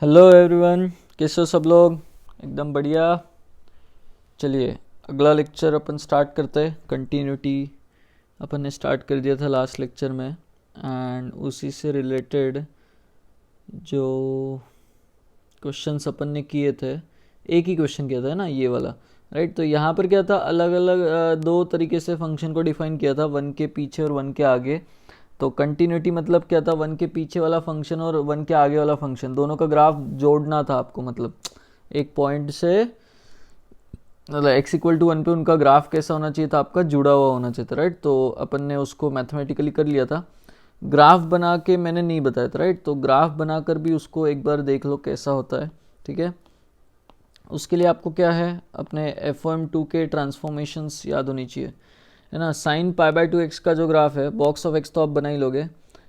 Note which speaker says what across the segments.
Speaker 1: Hello everyone, कैसे हो सब लोग। एकदम बढ़िया। चलिए अगला लेक्चर अपन स्टार्ट करते हैं। कंटिन्यूटी अपन ने स्टार्ट कर दिया था लास्ट लेक्चर में, एंड उसी से रिलेटेड जो क्वेश्चंस अपन ने किए थे, एक ही क्वेश्चन किया था ना ये वाला, राइट। तो यहाँ पर क्या था, अलग अलग दो तरीके से फंक्शन को डिफाइन किया था, वन के पीछे और वन के आगे। तो कंटिन्यूटी मतलब क्या था, वन के पीछे वाला फंक्शन और वन के आगे वाला फंक्शन दोनों का ग्राफ जोड़ना था आपको। मतलब एक पॉइंट से, मतलब x इक्वल टू वन पे उनका ग्राफ कैसा होना चाहिए था, आपका जुड़ा हुआ होना चाहिए था, राइट। तो अपन ने उसको मैथमेटिकली कर लिया था। ग्राफ बना के मैंने नहीं बताया था, राइट। तो ग्राफ बनाकर भी उसको एक बार देख लो कैसा होता है, ठीक है। उसके लिए आपको क्या है, अपने FOM2 के ट्रांसफॉर्मेशंस याद होनी चाहिए, है ना। Sign pi by two x का जो ग्राफ है, बॉक्स ऑफ एक्स तो आप बना ही लोगे।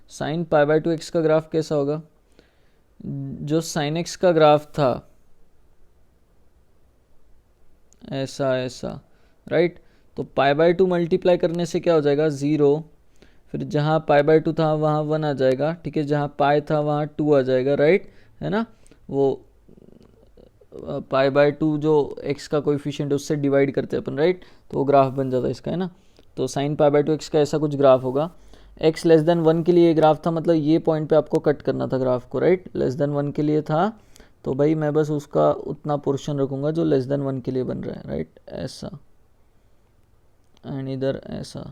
Speaker 1: Sign pi by two x का ग्राफ कैसा होगा, जो साइन एक्स का ग्राफ था ऐसा ऐसा, राइट। तो पाई बाय टू मल्टीप्लाई करने से क्या हो जाएगा, ज़ीरो। फिर जहाँ पाई बाय टू था वहाँ वन आ जाएगा, ठीक है। जहाँ पाई था वहाँ टू आ जाएगा, राइट, है ना। वो पाई बाय टू जो एक्स का कोएफिशिएंट है उससे डिवाइड करते हैं अपन, राइट। तो वो ग्राफ बन जाता है इसका, है ना। तो sign pi by two x का ऐसा कुछ ग्राफ होगा। एक्स लेस देन वन के लिए ये ग्राफ था, मतलब ये पॉइंट पे आपको कट करना था ग्राफ को, राइट। लेस देन वन के लिए था, तो भाई मैं बस उसका उतना पोर्शन रखूँगा जो लेस देन वन के लिए बन रहा है, राइट, ऐसा। एंड इधर ऐसा,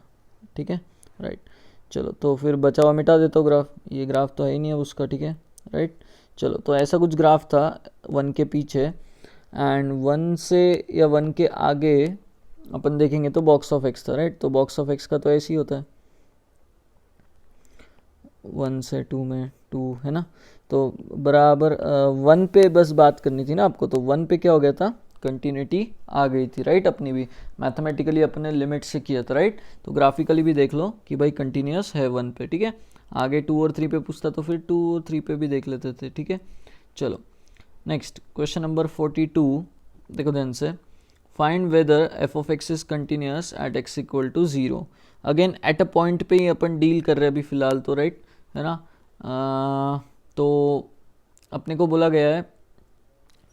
Speaker 1: ठीक है, राइट। चलो तो फिर बचा हुआ मिटा देता हूँ ग्राफ, ये ग्राफ तो है ही नहीं है उसका, ठीक है, राइट। चलो तो ऐसा कुछ ग्राफ था वन के पीछे, एंड वन से या वन के आगे अपन देखेंगे तो बॉक्स ऑफ एक्स था, राइट। तो बॉक्स ऑफ एक्स का तो ऐसे ही होता है, वन से टू में टू, है ना। तो बराबर वन पे बस बात करनी थी ना आपको, तो वन पे क्या हो गया था, कंटिन्यूटी आ गई थी, राइट। अपनी भी मैथमेटिकली अपने लिमिट से किया था, राइट। तो ग्राफिकली भी देख लो कि भाई कंटिन्यूस है वन पे, ठीक है। आगे टू और थ्री पे पूछता तो फिर टू और थ्री पे भी देख लेते थे, ठीक है। चलो नेक्स्ट क्वेश्चन नंबर 42, देखो ध्यान से। Find whether f of x is continuous at x equal to zero. Again at a point पे ही अपन डील कर रहे हैं अभी फिलहाल तो, राइट, है ना। तो अपने को बोला गया है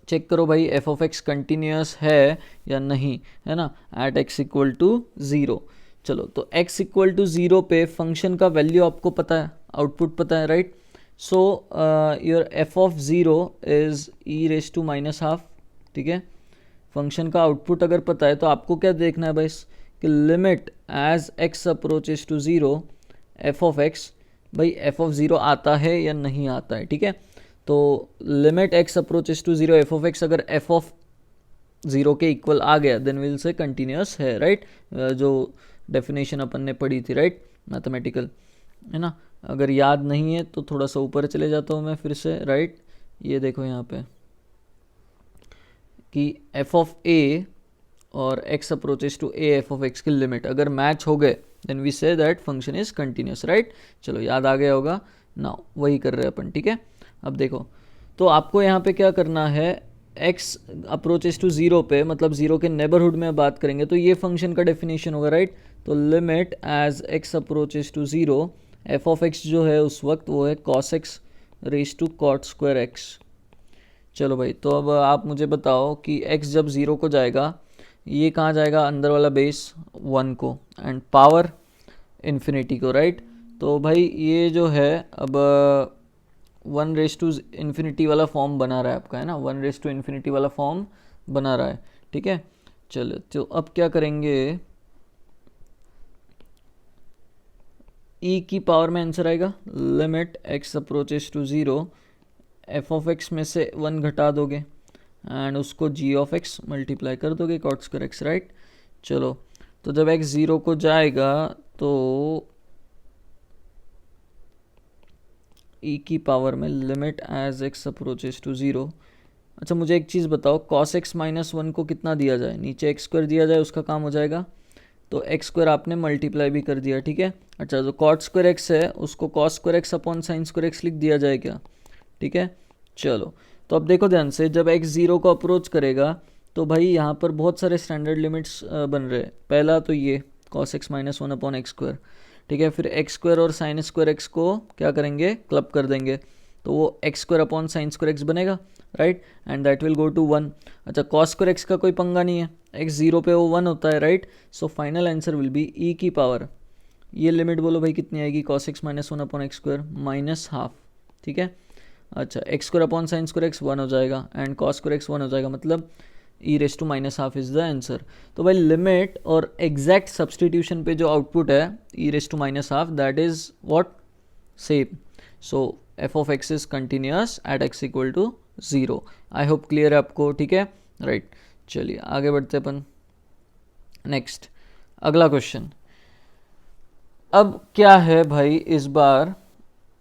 Speaker 1: चेक करो भाई एफ ऑफ एक्स कंटिन्यूस है या नहीं, है ना, at x equal to zero. चलो तो एक्स इक्वल टू ज़ीरो पे फंक्शन का वैल्यू आपको पता है, आउटपुट पता है, right. So your f of zero is e raise to minus half, ठीक है। फंक्शन का आउटपुट अगर पता है तो आपको क्या देखना है भाई, कि limit as x approaches to zero f of x, भाई एफ ऑफ ज़ीरो आता है या नहीं आता है, ठीक है। तो limit x approaches to zero f of x अगर एफ ऑफ ज़ीरो के इक्वल आ गया देन विल से कंटिन्यूस है, राइट। जो डेफिनेशन अपन ने पढ़ी थी, राइट, मैथमेटिकल, है ना। अगर याद नहीं है तो थोड़ा सा ऊपर चले जाता हूँ मैं फिर से, राइट। ये देखो यहाँ पे कि एफ ऑफ ए और x approaches to a f of x की लिमिट अगर मैच हो गए then we say that function is continuous, right. चलो याद आ गया होगा, नाउ वही कर रहे हैं अपन, ठीक है। अब देखो तो आपको यहाँ पे क्या करना है, x अप्रोचेस टू ज़ीरो पे, मतलब ज़ीरो के नेबरहुड में बात करेंगे तो ये फंक्शन का डेफिनेशन होगा, राइट। तो limit as x approaches to zero f of x जो है उस वक्त वो है cos x raise to cot square x। चलो भाई तो अब आप मुझे बताओ कि x जब ज़ीरो को जाएगा ये कहाँ जाएगा, अंदर वाला बेस वन को, एंड पावर इन्फिनिटी को, राइट। तो भाई ये जो है अब वन रेस टू इन्फिनिटी वाला फॉर्म बना रहा है आपका, है ना, वन रेस टू इन्फिनिटी वाला फॉर्म बना रहा है, ठीक है। चलो तो अब क्या करेंगे, e की पावर में आंसर आएगा limit x approaches to zero f of x में से वन घटा दोगे एंड उसको g ऑफ x मल्टीप्लाई कर दोगे कॉट स्क्वायर एक्स, राइट। चलो तो जब x ज़ीरो को जाएगा तो e की पावर में limit as x approaches to zero. अच्छा मुझे एक चीज़ बताओ, cos x माइनस वन को कितना दिया जाए, नीचे एक्स स्क्वायर दिया जाए उसका काम हो जाएगा, तो एक्स स्क्वायर आपने मल्टीप्लाई भी कर दिया, ठीक है। अच्छा जो कॉट स्क्वायर एक्स है उसको cos square x upon sine square x लिख दिया जाए क्या, ठीक है। चलो तो अब देखो ध्यान से, जब एक्स ज़ीरो को अप्रोच करेगा तो भाई यहाँ पर बहुत सारे स्टैंडर्ड लिमिट्स बन रहे हैं। पहला तो ये cos x minus one upon x square, ठीक है। फिर एक्स स्क्वायर और साइन स्क्वायर एक्स को क्या करेंगे, क्लब कर देंगे, तो वो x square upon sine square x बनेगा, right, and that will go to 1। अच्छा, कॉस स्क्वायर एक्स का कोई पंगा नहीं है, एक्स 0 पे वो 1 होता है, right. So final answer will be e की पावर, ये लिमिट बोलो भाई कितनी आएगी, cos x minus 1 upon x square minus half, ठीक है। अच्छा, x square upon sine square x 1 हो जाएगा एंड कॉस स्क्वायर एक्स 1 हो जाएगा, मतलब e raise to minus half is the answer. तो भाई लिमिट और एग्जैक्ट सब्सटीट्यूशन पे जो आउटपुट है e raise to minus half, that is what, same. So f of x is continuous at x equal to 0। I hope clear है आपको, ठीक है, राइट। चलिए आगे बढ़ते अपन नेक्स्ट, अगला क्वेश्चन। अब क्या है भाई, इस बार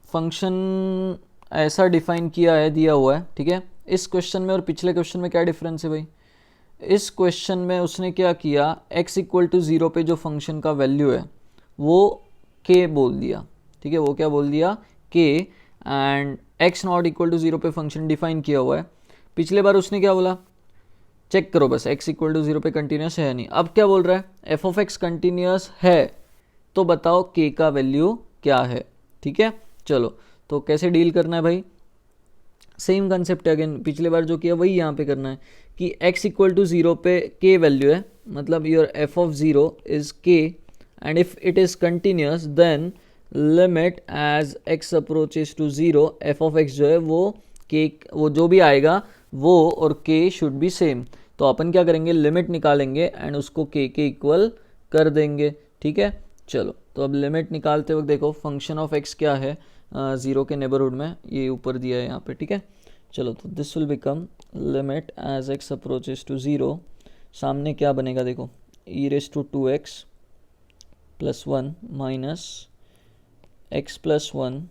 Speaker 1: फंक्शन ऐसा डिफाइन किया है, दिया हुआ है, ठीक है। इस क्वेश्चन में और पिछले क्वेश्चन में क्या डिफरेंस है भाई, इस क्वेश्चन में उसने क्या किया, x इक्वल टू 0 पे जो फंक्शन का वैल्यू है वो k बोल दिया, ठीक है, वो क्या बोल दिया, k, and x not equal to 0 पे फंक्शन डिफाइन किया हुआ है। पिछले बार उसने क्या बोला, चेक करो बस, x इक्वल टू 0 पे कंटिन्यूस है नहीं। अब क्या बोल रहा है, एफ ऑफ एक्स कंटिन्यूस है, तो बताओ k का वैल्यू क्या है, ठीक है। चलो तो कैसे डील करना है भाई, सेम कंसेप्ट है अगेन, पिछले बार जो किया वही यहाँ पे करना है कि x इक्वल टू 0 पे k वैल्यू है, मतलब your f of 0 is k, and if it is continuous then limit as x approaches to 0 f of x जो है वो k, वो जो भी आएगा वो और k शुड बी सेम। तो अपन क्या करेंगे, लिमिट निकालेंगे एंड उसको k के इक्वल कर देंगे, ठीक है। चलो तो अब लिमिट निकालते वक्त देखो फंक्शन ऑफ x क्या है 0 के नेबरहुड में, ये ऊपर दिया है यहाँ पे, ठीक है। चलो तो this will become limit as x approaches to 0, सामने क्या बनेगा देखो, e raise to 2x plus 1 minus x plus 1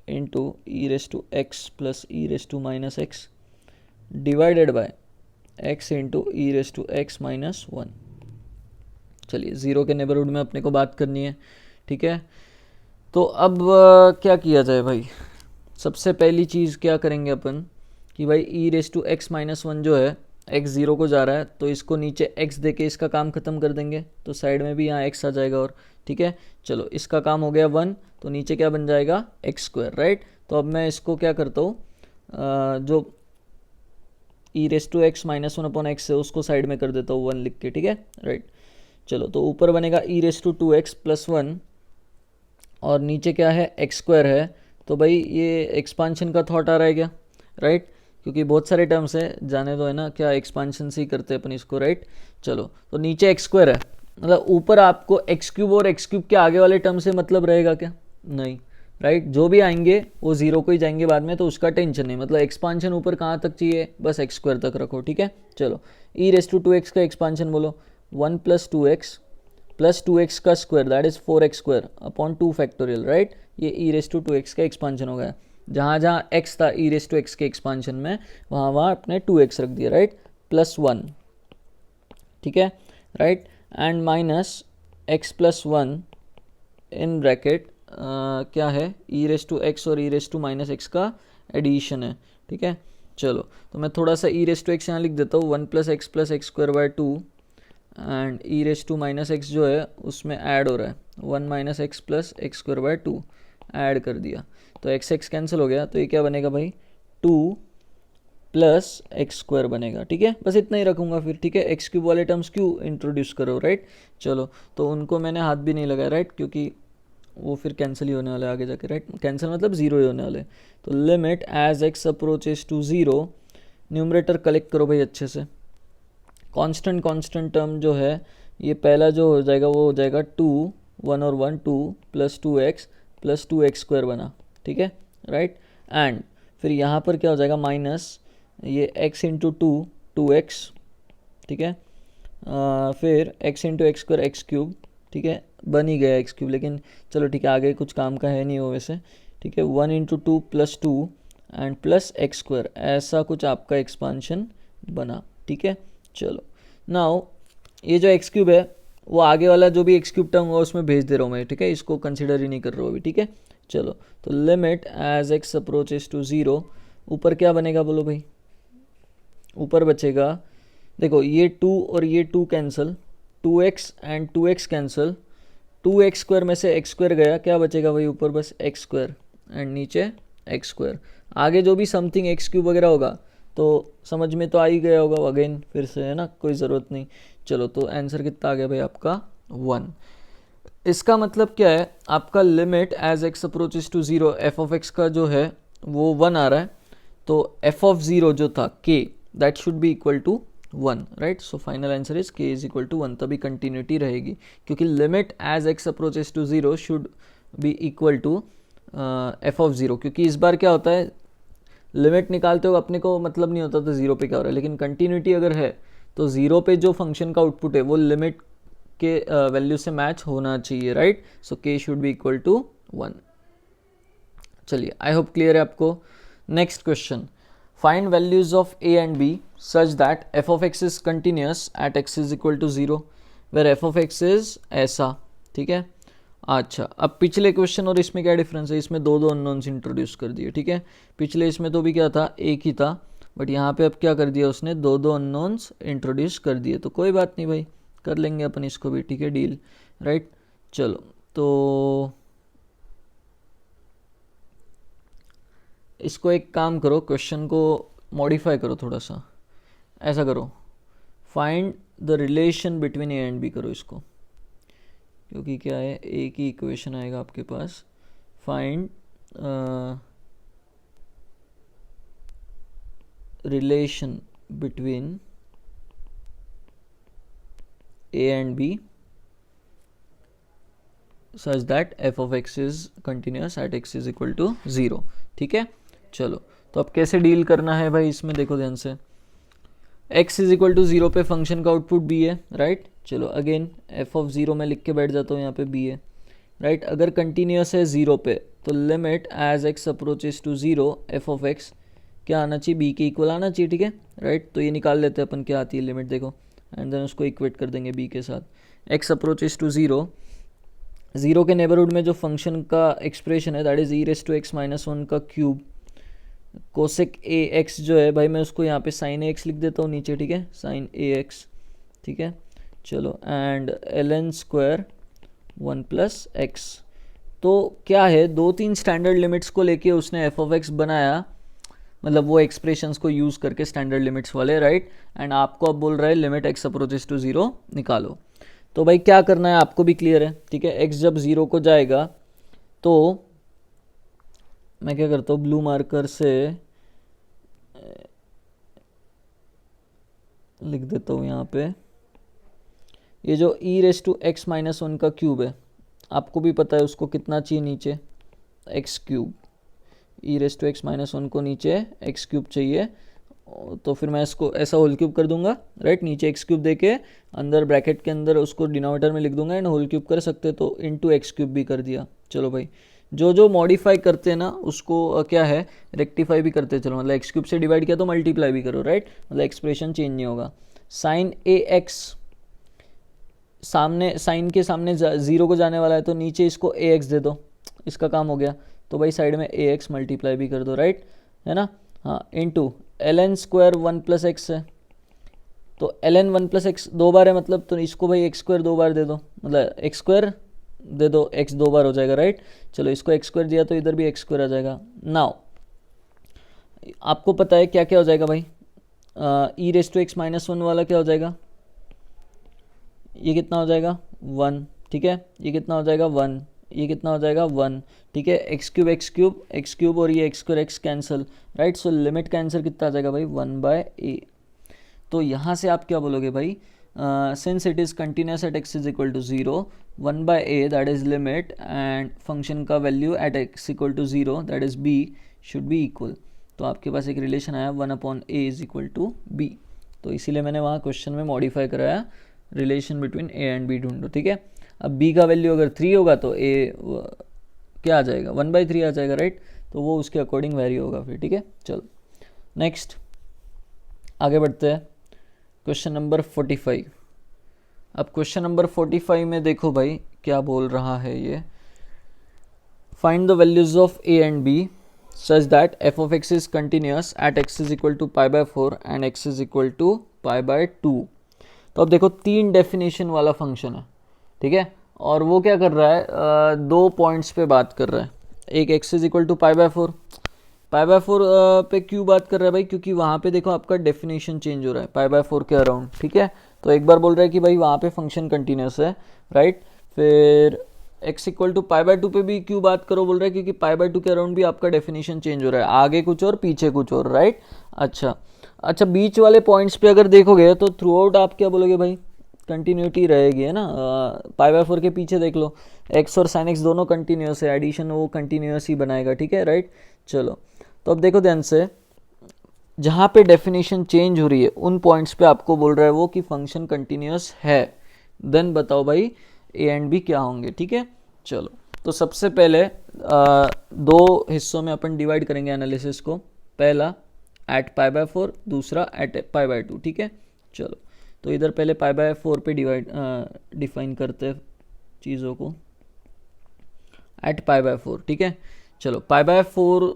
Speaker 1: into e raise to x plus e raise to minus x divided by x into e raise to x minus 1। चलिए 0 के neighbourhood में अपने को बात करनी है, ठीक है। तो अब क्या किया जाए भाई, सबसे पहली चीज़ क्या करेंगे अपन कि भाई e raise to x minus 1 जो है, x 0 को जा रहा है तो इसको नीचे x दे के इसका काम ख़त्म कर देंगे, तो साइड में भी यहाँ x आ जाएगा और, ठीक है। चलो इसका काम हो गया 1, तो नीचे क्या बन जाएगा एक्स स्क्वायर, राइट। तो अब मैं इसको क्या करता हूँ, जो e raise to x minus 1 upon x है उसको साइड में कर देता हूँ 1 लिख के, ठीक है, राइट। चलो तो ऊपर बनेगा ई रेस टू 2x प्लस 1 और नीचे क्या है एक्स स्क्वायर है, तो भाई ये एक्सपांशन का थॉट आ रहा है क्या, राइट, क्योंकि बहुत सारे टर्म्स है, जाने दो है ना, क्या एक्सपांशन से ही करते हैं अपन इसको, राइट। चलो तो नीचे एक्स स्क्वायर है, मतलब ऊपर आपको एक्स क्यूब और एक्स क्यूब के आगे वाले टर्म से मतलब रहेगा क्या, नहीं, राइट। जो भी आएंगे वो 0 को ही जाएंगे बाद में, तो उसका टेंशन नहीं, मतलब एक्सपांशन ऊपर कहाँ तक चाहिए, बस एक्स स्क्वायर तक रखो, ठीक है। चलो ई रेस टू 2x का एक्सपांशन बोलो, 1 प्लस 2x का square that is 4x square upon 2 factorial, right. ये ई रेस टू 2x का एक्सपांशन हो गया, जहाँ जहाँ x था ई रेस टू x के एक्सपांशन में, वहाँ वहाँ अपने 2x रख दिया, राइट, प्लस 1, ठीक है, right, and minus x plus 1 in bracket क्या है, ई रेस टू x और ई रेस टू माइनस x का एडिशन है, ठीक है। चलो तो मैं थोड़ा सा ई रेस टू एक्स यहाँ लिख देता हूँ, 1 plus x square by 2 and e raise to minus x जो है उसमें ऐड हो रहा है 1 minus x plus x square by 2 add कर दिया, तो एक्स एक्स कैंसिल हो गया, तो ये क्या बनेगा भाई 2 प्लस एक्स स्क्वायर बनेगा, ठीक है। बस इतना ही रखूँगा फिर, ठीक है। एक्स क्यूब वाले टर्म्स क्यों इंट्रोड्यूस करो, राइट। चलो तो उनको मैंने हाथ भी नहीं लगाया, राइट, क्योंकि वो फिर कैंसिल ही होने वाला है आगे जाके, राइट, कैंसिल मतलब 0 ही होने वाले। तो limit as x approaches to 0, numerator collect करो भाई अच्छे से, कांस्टेंट टर्म जो है ये पहला जो हो जाएगा वो हो जाएगा 2 1 और 1 2 प्लस 2x स्क्वायर बना, ठीक है, राइट। एंड फिर यहाँ पर क्या हो जाएगा माइनस ये x इंटू 2x, ठीक है, फिर x into x square x cube, ठीक है, बन ही गया एक्स क्यूब, लेकिन चलो ठीक है आगे कुछ काम का है नहीं वो वैसे, ठीक है। 1 into 2 plus 2 and plus x square, ऐसा कुछ आपका एक्सपांशन बना, ठीक है। चलो नाउ ये जो एक्स क्यूब है वो आगे वाला जो भी एक्स क्यूब टर्म हुआ उसमें भेज दे रहा हूँ मैं, ठीक है, इसको कंसिडर ही नहीं कर रहा हूँ अभी, ठीक है। चलो तो limit as x approaches to 0, ऊपर क्या बनेगा बोलो भाई, ऊपर बचेगा देखो ये 2 और ये 2 cancel, 2x and 2x cancel, 2x square में से एक्स स्क्वायर गया, क्या बचेगा भाई ऊपर बस एक्स स्क्वायर एंड नीचे एक्स स्क्वायर, आगे जो भी समथिंग एक्स क्यूब वगैरह होगा तो समझ में तो आ ही गया होगा अगेन फिर से, है ना, कोई ज़रूरत नहीं। चलो तो आंसर कितना आ गया भाई आपका 1। इसका मतलब क्या है, आपका limit as x approaches to zero f of x का जो है वो 1 आ रहा है, तो एफ ऑफ ज़ीरो जो था k that should be equal to 1, right. So final answer is k is equal to 1, तभी कंटिन्यूटी रहेगी, क्योंकि limit as x approaches to zero should be equal to f of zero, क्योंकि इस बार क्या होता है लिमिट निकालते हो अपने को मतलब नहीं होता था ज़ीरो पे क्या हो रहा है, लेकिन कंटिन्यूटी अगर है तो ज़ीरो पे जो फंक्शन का आउटपुट है वो लिमिट के वैल्यू से मैच होना चाहिए, राइट। सो के शुड बी इक्वल टू 1। चलिए आई होप क्लियर है आपको। Next question, find values of a and b such that f of x is continuous at x is equal to zero where f of x is ऐसा, ठीक है। अच्छा, अब पिछले question और इसमें क्या डिफरेंस है, इसमें दो अननोन्स इंट्रोड्यूस कर दिए, ठीक है। पिछले इसमें तो भी क्या था, एक ही था, बट यहाँ पे अब क्या कर दिया उसने, दो अननोन्स इंट्रोड्यूस कर दिए। तो कोई बात नहीं भाई, कर लेंगे अपन इसको भी, ठीक है, डील, राइट। चलो तो इसको एक काम करो, क्वेश्चन को मॉडिफाई करो थोड़ा सा, ऐसा करो, find the relation between a and b करो इसको, क्योंकि क्या है एक ही इक्वेशन आएगा आपके पास। Find relation between a and b such that f of x is continuous at x is equal to zero, ठीक है। चलो तो अब कैसे डील करना है भाई, इसमें देखो ध्यान से, x is equal to zero पे फंक्शन का आउटपुट b है, राइट। चलो अगेन f ऑफ ज़ीरो में लिख के बैठ जाता हूँ, यहाँ पे b है, राइट। अगर कंटिन्यूस है ज़ीरो पे तो limit as x approaches to zero f of x क्या आना चाहिए, b के इक्वल आना चाहिए, ठीक है, राइट। तो ये निकाल लेते हैं अपन क्या आती है लिमिट, देखो, एंड देन उसको इक्वेट कर देंगे b के साथ। x approaches to zero, zero के नेबरहुड में जो फंक्शन का एक्सप्रेशन है that is e raise to x minus one का क्यूब कोसेक ए एक्स जो है भाई, मैं उसको यहाँ पे साइन ए एक्स लिख देता हूँ नीचे, ठीक है, साइन ए एक्स, ठीक है। चलो and l n square 1 plus x. तो क्या है, दो तीन स्टैंडर्ड लिमिट्स को लेके उसने एफ ऑफ एक्स बनाया, मतलब वो एक्सप्रेशंस को यूज़ करके स्टैंडर्ड लिमिट्स वाले, राइट। एंड आपको अब बोल रहा है limit x approaches to zero निकालो। तो भाई क्या करना है आपको भी क्लियर है, ठीक है। एक्स जब ज़ीरो को जाएगा तो मैं क्या करता हूँ, ब्लू मार्कर से लिख देता हूँ यहाँ पे, ये जो e raise to x minus one का क्यूब है, आपको भी पता है उसको कितना चाहिए नीचे, x cube, e raise to x minus one को नीचे एक्स क्यूब चाहिए, तो फिर मैं इसको ऐसा होल क्यूब कर दूंगा, राइट। नीचे एक्स क्यूब दे के अंदर ब्रैकेट के अंदर उसको डिनोमिनेटर में लिख दूंगा एंड होल क्यूब कर सकते तो इनटू एक्स क्यूब भी कर दिया। चलो भाई, जो जो मॉडिफाई करते हैं ना उसको क्या है रेक्टिफाई भी करते चलो, मतलब एक्स क्यूब से डिवाइड किया तो मल्टीप्लाई भी करो, राइट, मतलब एक्सप्रेशन चेंज नहीं होगा। साइन ए एक्स, सामने साइन के सामने ज़ीरो को जाने वाला है तो नीचे इसको ए एक्स दे दो, इसका काम हो गया। तो भाई साइड में ए एक्स मल्टीप्लाई भी कर दो, राइट, है ना, हाँ, into l n square 1 plus x है, तो एल एन 1 प्लस एक्स दो बार है मतलब, तो इसको भाई एक्स स्क्वायर दो बार दे दो, मतलब एक्स स्क्वायर दे दो, एक्स दो बार हो जाएगा, राइट। चलो इसको एक्स स्क्वायर दिया तो इधर भी एक्स स्क्वायर आ जाएगा। नाउ आपको पता है क्या क्या हो जाएगा भाई, e raise to x minus one वाला क्या हो जाएगा, ये कितना हो जाएगा 1, ठीक है, ये कितना हो जाएगा 1, ये कितना हो जाएगा 1, ठीक है। एक्स क्यूब और ये x square x cancel, right. So limit का आंसर कितना आ जाएगा भाई 1/a। तो यहाँ से आप क्या बोलोगे भाई, since it is continuous at x is equal to zero 1/a that is limit and function का value at x equal to zero that is b should be equal. तो आपके पास एक रिलेशन आया 1/a is equal to b। तो इसीलिए मैंने वहाँ क्वेश्चन में मॉडिफाई कराया, relation between a and b ढूंढो, ठीक है। अब b का वैल्यू अगर 3 होगा तो a क्या आ जाएगा 1/3 आ जाएगा, राइट। तो वो उसके अकॉर्डिंग वेरी होगा फिर, ठीक है। चलो नेक्स्ट आगे बढ़ते हैं, क्वेश्चन नंबर 45। अब क्वेश्चन नंबर 45 में देखो भाई क्या बोल रहा है ये, find the values of a and b such that f of x is continuous at x is equal to pi/4 and x is equal to pi/2। तो अब देखो तीन डेफिनेशन वाला फंक्शन है, ठीक है, और वो क्या कर रहा है, दो पॉइंट्स पे बात कर रहा है। एक x is equal to pi/4, pi by 4 पे क्यों बात कर रहा है भाई, क्योंकि वहाँ पे देखो आपका डेफिनेशन चेंज हो रहा है पाई बाय 4 के अराउंड, ठीक है। तो एक बार बोल रहा है कि भाई वहाँ पे फंक्शन कंटिन्यूस है, राइट। फिर x equal to pi by 2 पे भी क्यों बात करो बोल रहा है, क्योंकि पाई बाय 2 के अराउंड भी आपका डेफिनेशन चेंज हो रहा है, आगे कुछ और पीछे कुछ और, राइट। अच्छा बीच वाले पॉइंट्स पे अगर देखोगे तो थ्रू आउट आप क्या बोलोगे भाई, कंटिन्यूटी रहेगी, है ना। पाई बाय 4 के पीछे देख लो, x और साइन x दोनों कंटिन्यूस है, एडिशन वो कंटिन्यूस ही बनाएगा, ठीक है, राइट। चलो तो अब देखो ध्यान से, जहाँ पे डेफिनेशन चेंज हो रही है उन पॉइंट्स पे आपको बोल रहा है वो कि फंक्शन कंटिन्यूस है। देन बताओ भाई ए एंड बी क्या होंगे, ठीक है। चलो तो सबसे पहले दो हिस्सों में अपन डिवाइड करेंगे एनालिसिस को, पहला एट पाई बाय 4, दूसरा एट पाई बाय 2, ठीक है। चलो तो इधर पहले पाई बाय 4 पे डिफाइन करते हैं चीज़ों को, एट पाई बाय 4, ठीक है। चलो पाई बाय 4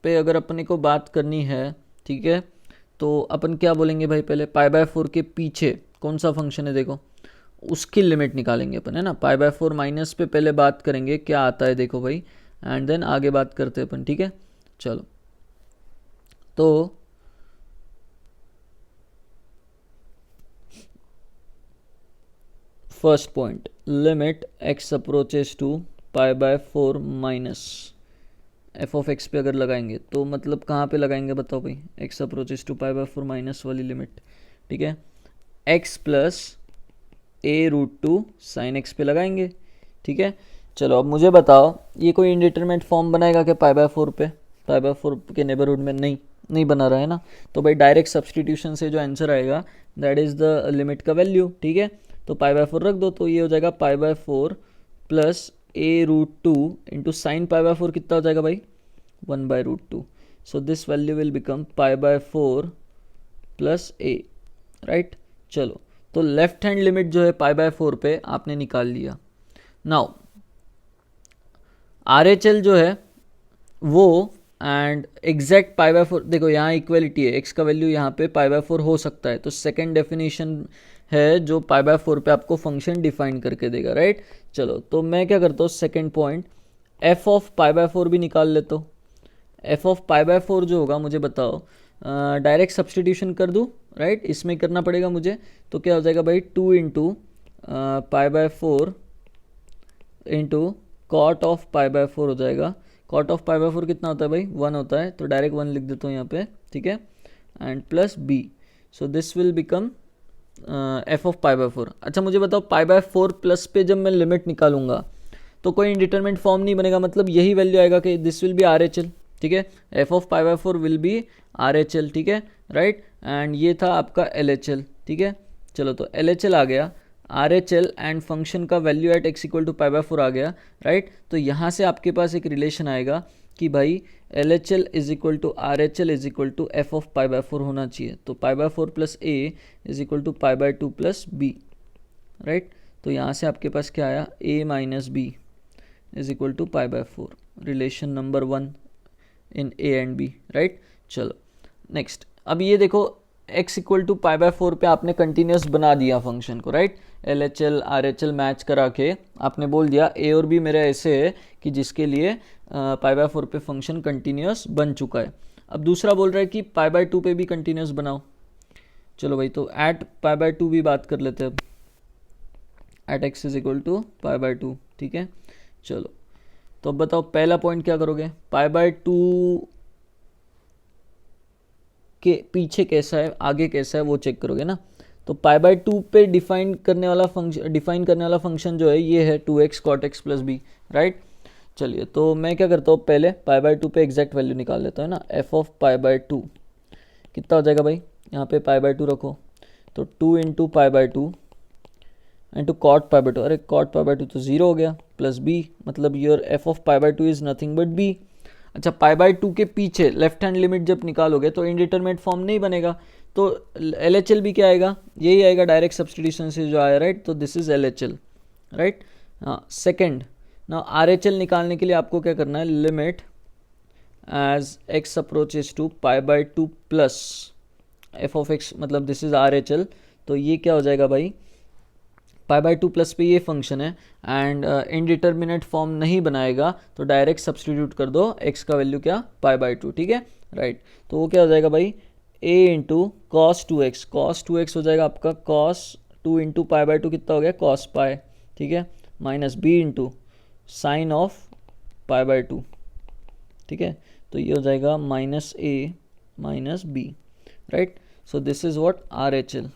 Speaker 1: पे अगर अपने को बात करनी है, ठीक है, तो अपन क्या बोलेंगे भाई, पहले पाई बाय 4 के पीछे कौन सा फंक्शन है देखो, उसकी लिमिट निकालेंगे अपन, है ना। पाई बाय 4 माइनस पे पहले बात करेंगे क्या आता है देखो भाई, एंड देन आगे बात करते हैं अपन, ठीक है। चलो तो first point, limit x approaches to pi by 4 minus f of x पे अगर लगाएंगे तो मतलब कहाँ पे लगाएंगे बताओ भाई, x approaches to pi by 4 minus वाली लिमिट, ठीक है, x plus a root two sine x पे लगाएंगे, ठीक है। चलो अब मुझे बताओ ये कोई इंडिटरमिनेट फॉर्म बनाएगा क्या पाई बाय 4 पे, पाई बाय 4 के नेबरहुड में नहीं बना रहा है ना, तो भाई डायरेक्ट सब्सटीट्यूशन से जो आंसर आएगा दैट इज़ द लिमिट का वैल्यू, ठीक है। तो पाई बाय 4 रख दो, तो ये हो जाएगा pi by 4 plus a root two into sine pi by 4 कितना हो जाएगा भाई, 1 by root two. So this value will become pi by 4 plus a, right. चलो तो लेफ्ट हैंड लिमिट जो है पाई बाय 4 पे आपने निकाल लिया। नाउ आर एच एल जो है वो एंड एग्जैक्ट पाई बाय 4, देखो यहाँ इक्वलिटी है, एक्स का वैल्यू यहाँ पे पाई बाय 4 हो सकता है, तो सेकेंड डेफिनेशन है जो पाई बाय 4 पे आपको फंक्शन डिफाइन करके देगा, राइट। चलो तो मैं क्या करता हूँ, second point F of pi by 4 भी निकाल लेता हूँ। एफ ऑफ पाई बाय 4 जो होगा मुझे बताओ, डायरेक्ट सब्सटीट्यूशन कर दूँ, राइट, इसमें करना पड़ेगा मुझे, तो क्या हो जाएगा भाई 2 into pi by 4 into cot of pi by 4 हो जाएगा। कॉट ऑफ पाई बाय 4 कितना होता है भाई, 1 होता है, तो डायरेक्ट 1 लिख देता हूँ यहाँ पे, ठीक है, and plus b, so this will become f of pi by 4। अच्छा मुझे बताओ पाई बाय 4 प्लस पे जब मैं लिमिट निकालूंगा तो कोई इंडिटरमिनेट फॉर्म नहीं बनेगा, मतलब यही वैल्यू आएगा कि this will be are H L, ठीक है, f of pi by 4 will be are H L, ठीक है, राइट। एंड ये था आपका एल एच एल, ठीक है। चलो तो एल एच एल आ गया, R H L and function का value at x equal to pi by 4 आ गया, राइट। तो यहाँ से आपके पास एक रिलेशन आएगा कि भाई L H L is equal to R H L is equal to f of pi by 4 होना चाहिए, तो pi by 4 plus a is equal to pi by 2 plus b, right. तो यहाँ से आपके पास क्या आया, a minus b is equal to pi by 4, relation number 1 in a and b, right. चलो नेक्स्ट, अब ये देखो x equal to pi by 4 पे आपने कंटिन्यूस बना दिया फंक्शन को, right. L H L R H L match करा के आपने बोल दिया ए और बी मेरा ऐसे है कि जिसके लिए पाई बाय 4 पे फंक्शन कंटिन्यूस बन चुका है। अब दूसरा बोल रहा है कि पाई बाय 2 पे भी कंटिन्यूस बनाओ। चलो भाई तो एट पाई बाय 2 भी बात कर लेते हैं अब, at x is equal to pi by 2, ठीक है। चलो तो अब बताओ पहला पॉइंट क्या करोगे, पाई बाय 2 के पीछे कैसा है आगे कैसा है वो चेक करोगे ना। तो पाई बाय 2 पे डिफाइन करने वाला फंक्शन जो है ये है 2x cot x plus b, right. चलिए तो मैं क्या करता हूँ, पहले पाई बाय 2 पे एग्जैक्ट वैल्यू निकाल लेता है ना, एफ ऑफ पाई बाय 2 कितना हो जाएगा भाई, यहाँ पे पाई बाय 2 रखो, तो 2 into pi by 2 into cot pi by 2, अरे कॉट पाई बाय 2 तो 0 हो गया, प्लस बी, मतलब your f of pi by 2 is nothing but b. अच्छा पाई बाय 2 के पीछे लेफ्ट हैंड लिमिट जब निकालोगे तो इंडिटरमिनेट फॉर्म नहीं बनेगा, तो एल एच एल भी क्या आएगा, यही आएगा डायरेक्ट सब्सटीट्यूशन से जो आया, राइट। तो this is L H L, right. हाँ सेकेंड, ना आर एच एल निकालने के लिए आपको क्या करना है, limit as x approaches to pi by 2 plus f of x, मतलब this is R H L, तो ये क्या हो जाएगा भाई पाई बाय 2 प्लस पे ये फंक्शन है एंड इनडिटर्मिनेट फॉर्म नहीं बनाएगा तो डायरेक्ट सब्सटीट्यूट कर दो x का वैल्यू क्या पाई बाय 2, ठीक है राइट। तो वो क्या हो जाएगा भाई a इंटू कॉस 2x हो जाएगा आपका कॉस 2 इंटू पाई बाय 2 कितना हो गया कॉस पाई, ठीक है, minus b into sine of pi by 2, ठीक है। तो ये हो जाएगा minus a minus b, right. So this is what R H L.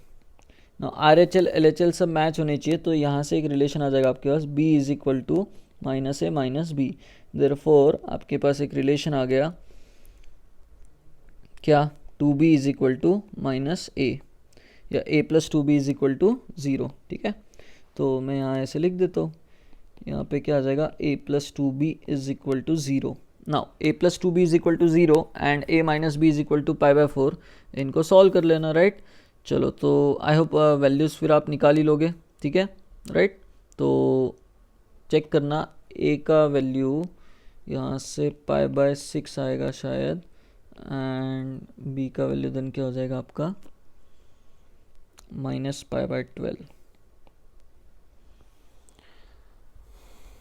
Speaker 1: ना R H L L H L सब मैच होने चाहिए, तो यहाँ से एक रिलेशन आ जाएगा आपके पास b is equal to minus a minus b. Therefore आपके पास एक रिलेशन आ गया क्या 2b is equal to minus a, या a plus 2b is equal to 0, ठीक है। तो मैं यहाँ ऐसे लिख देता हूँ, यहाँ पे क्या आ जाएगा a plus 2b is equal to 0। Now a plus 2b is equal to 0 and a minus b is equal to pi by 4, इनको सॉल्व कर लेना, राइट। चलो तो आई होप वैल्यूज़ फिर आप निकाल ही लोगे, ठीक है राइट। तो चेक करना a का वैल्यू यहाँ से पाई बाय 6 आएगा शायद, एंड b का वैल्यू देन क्या हो जाएगा आपका माइनस पाई बाय 12।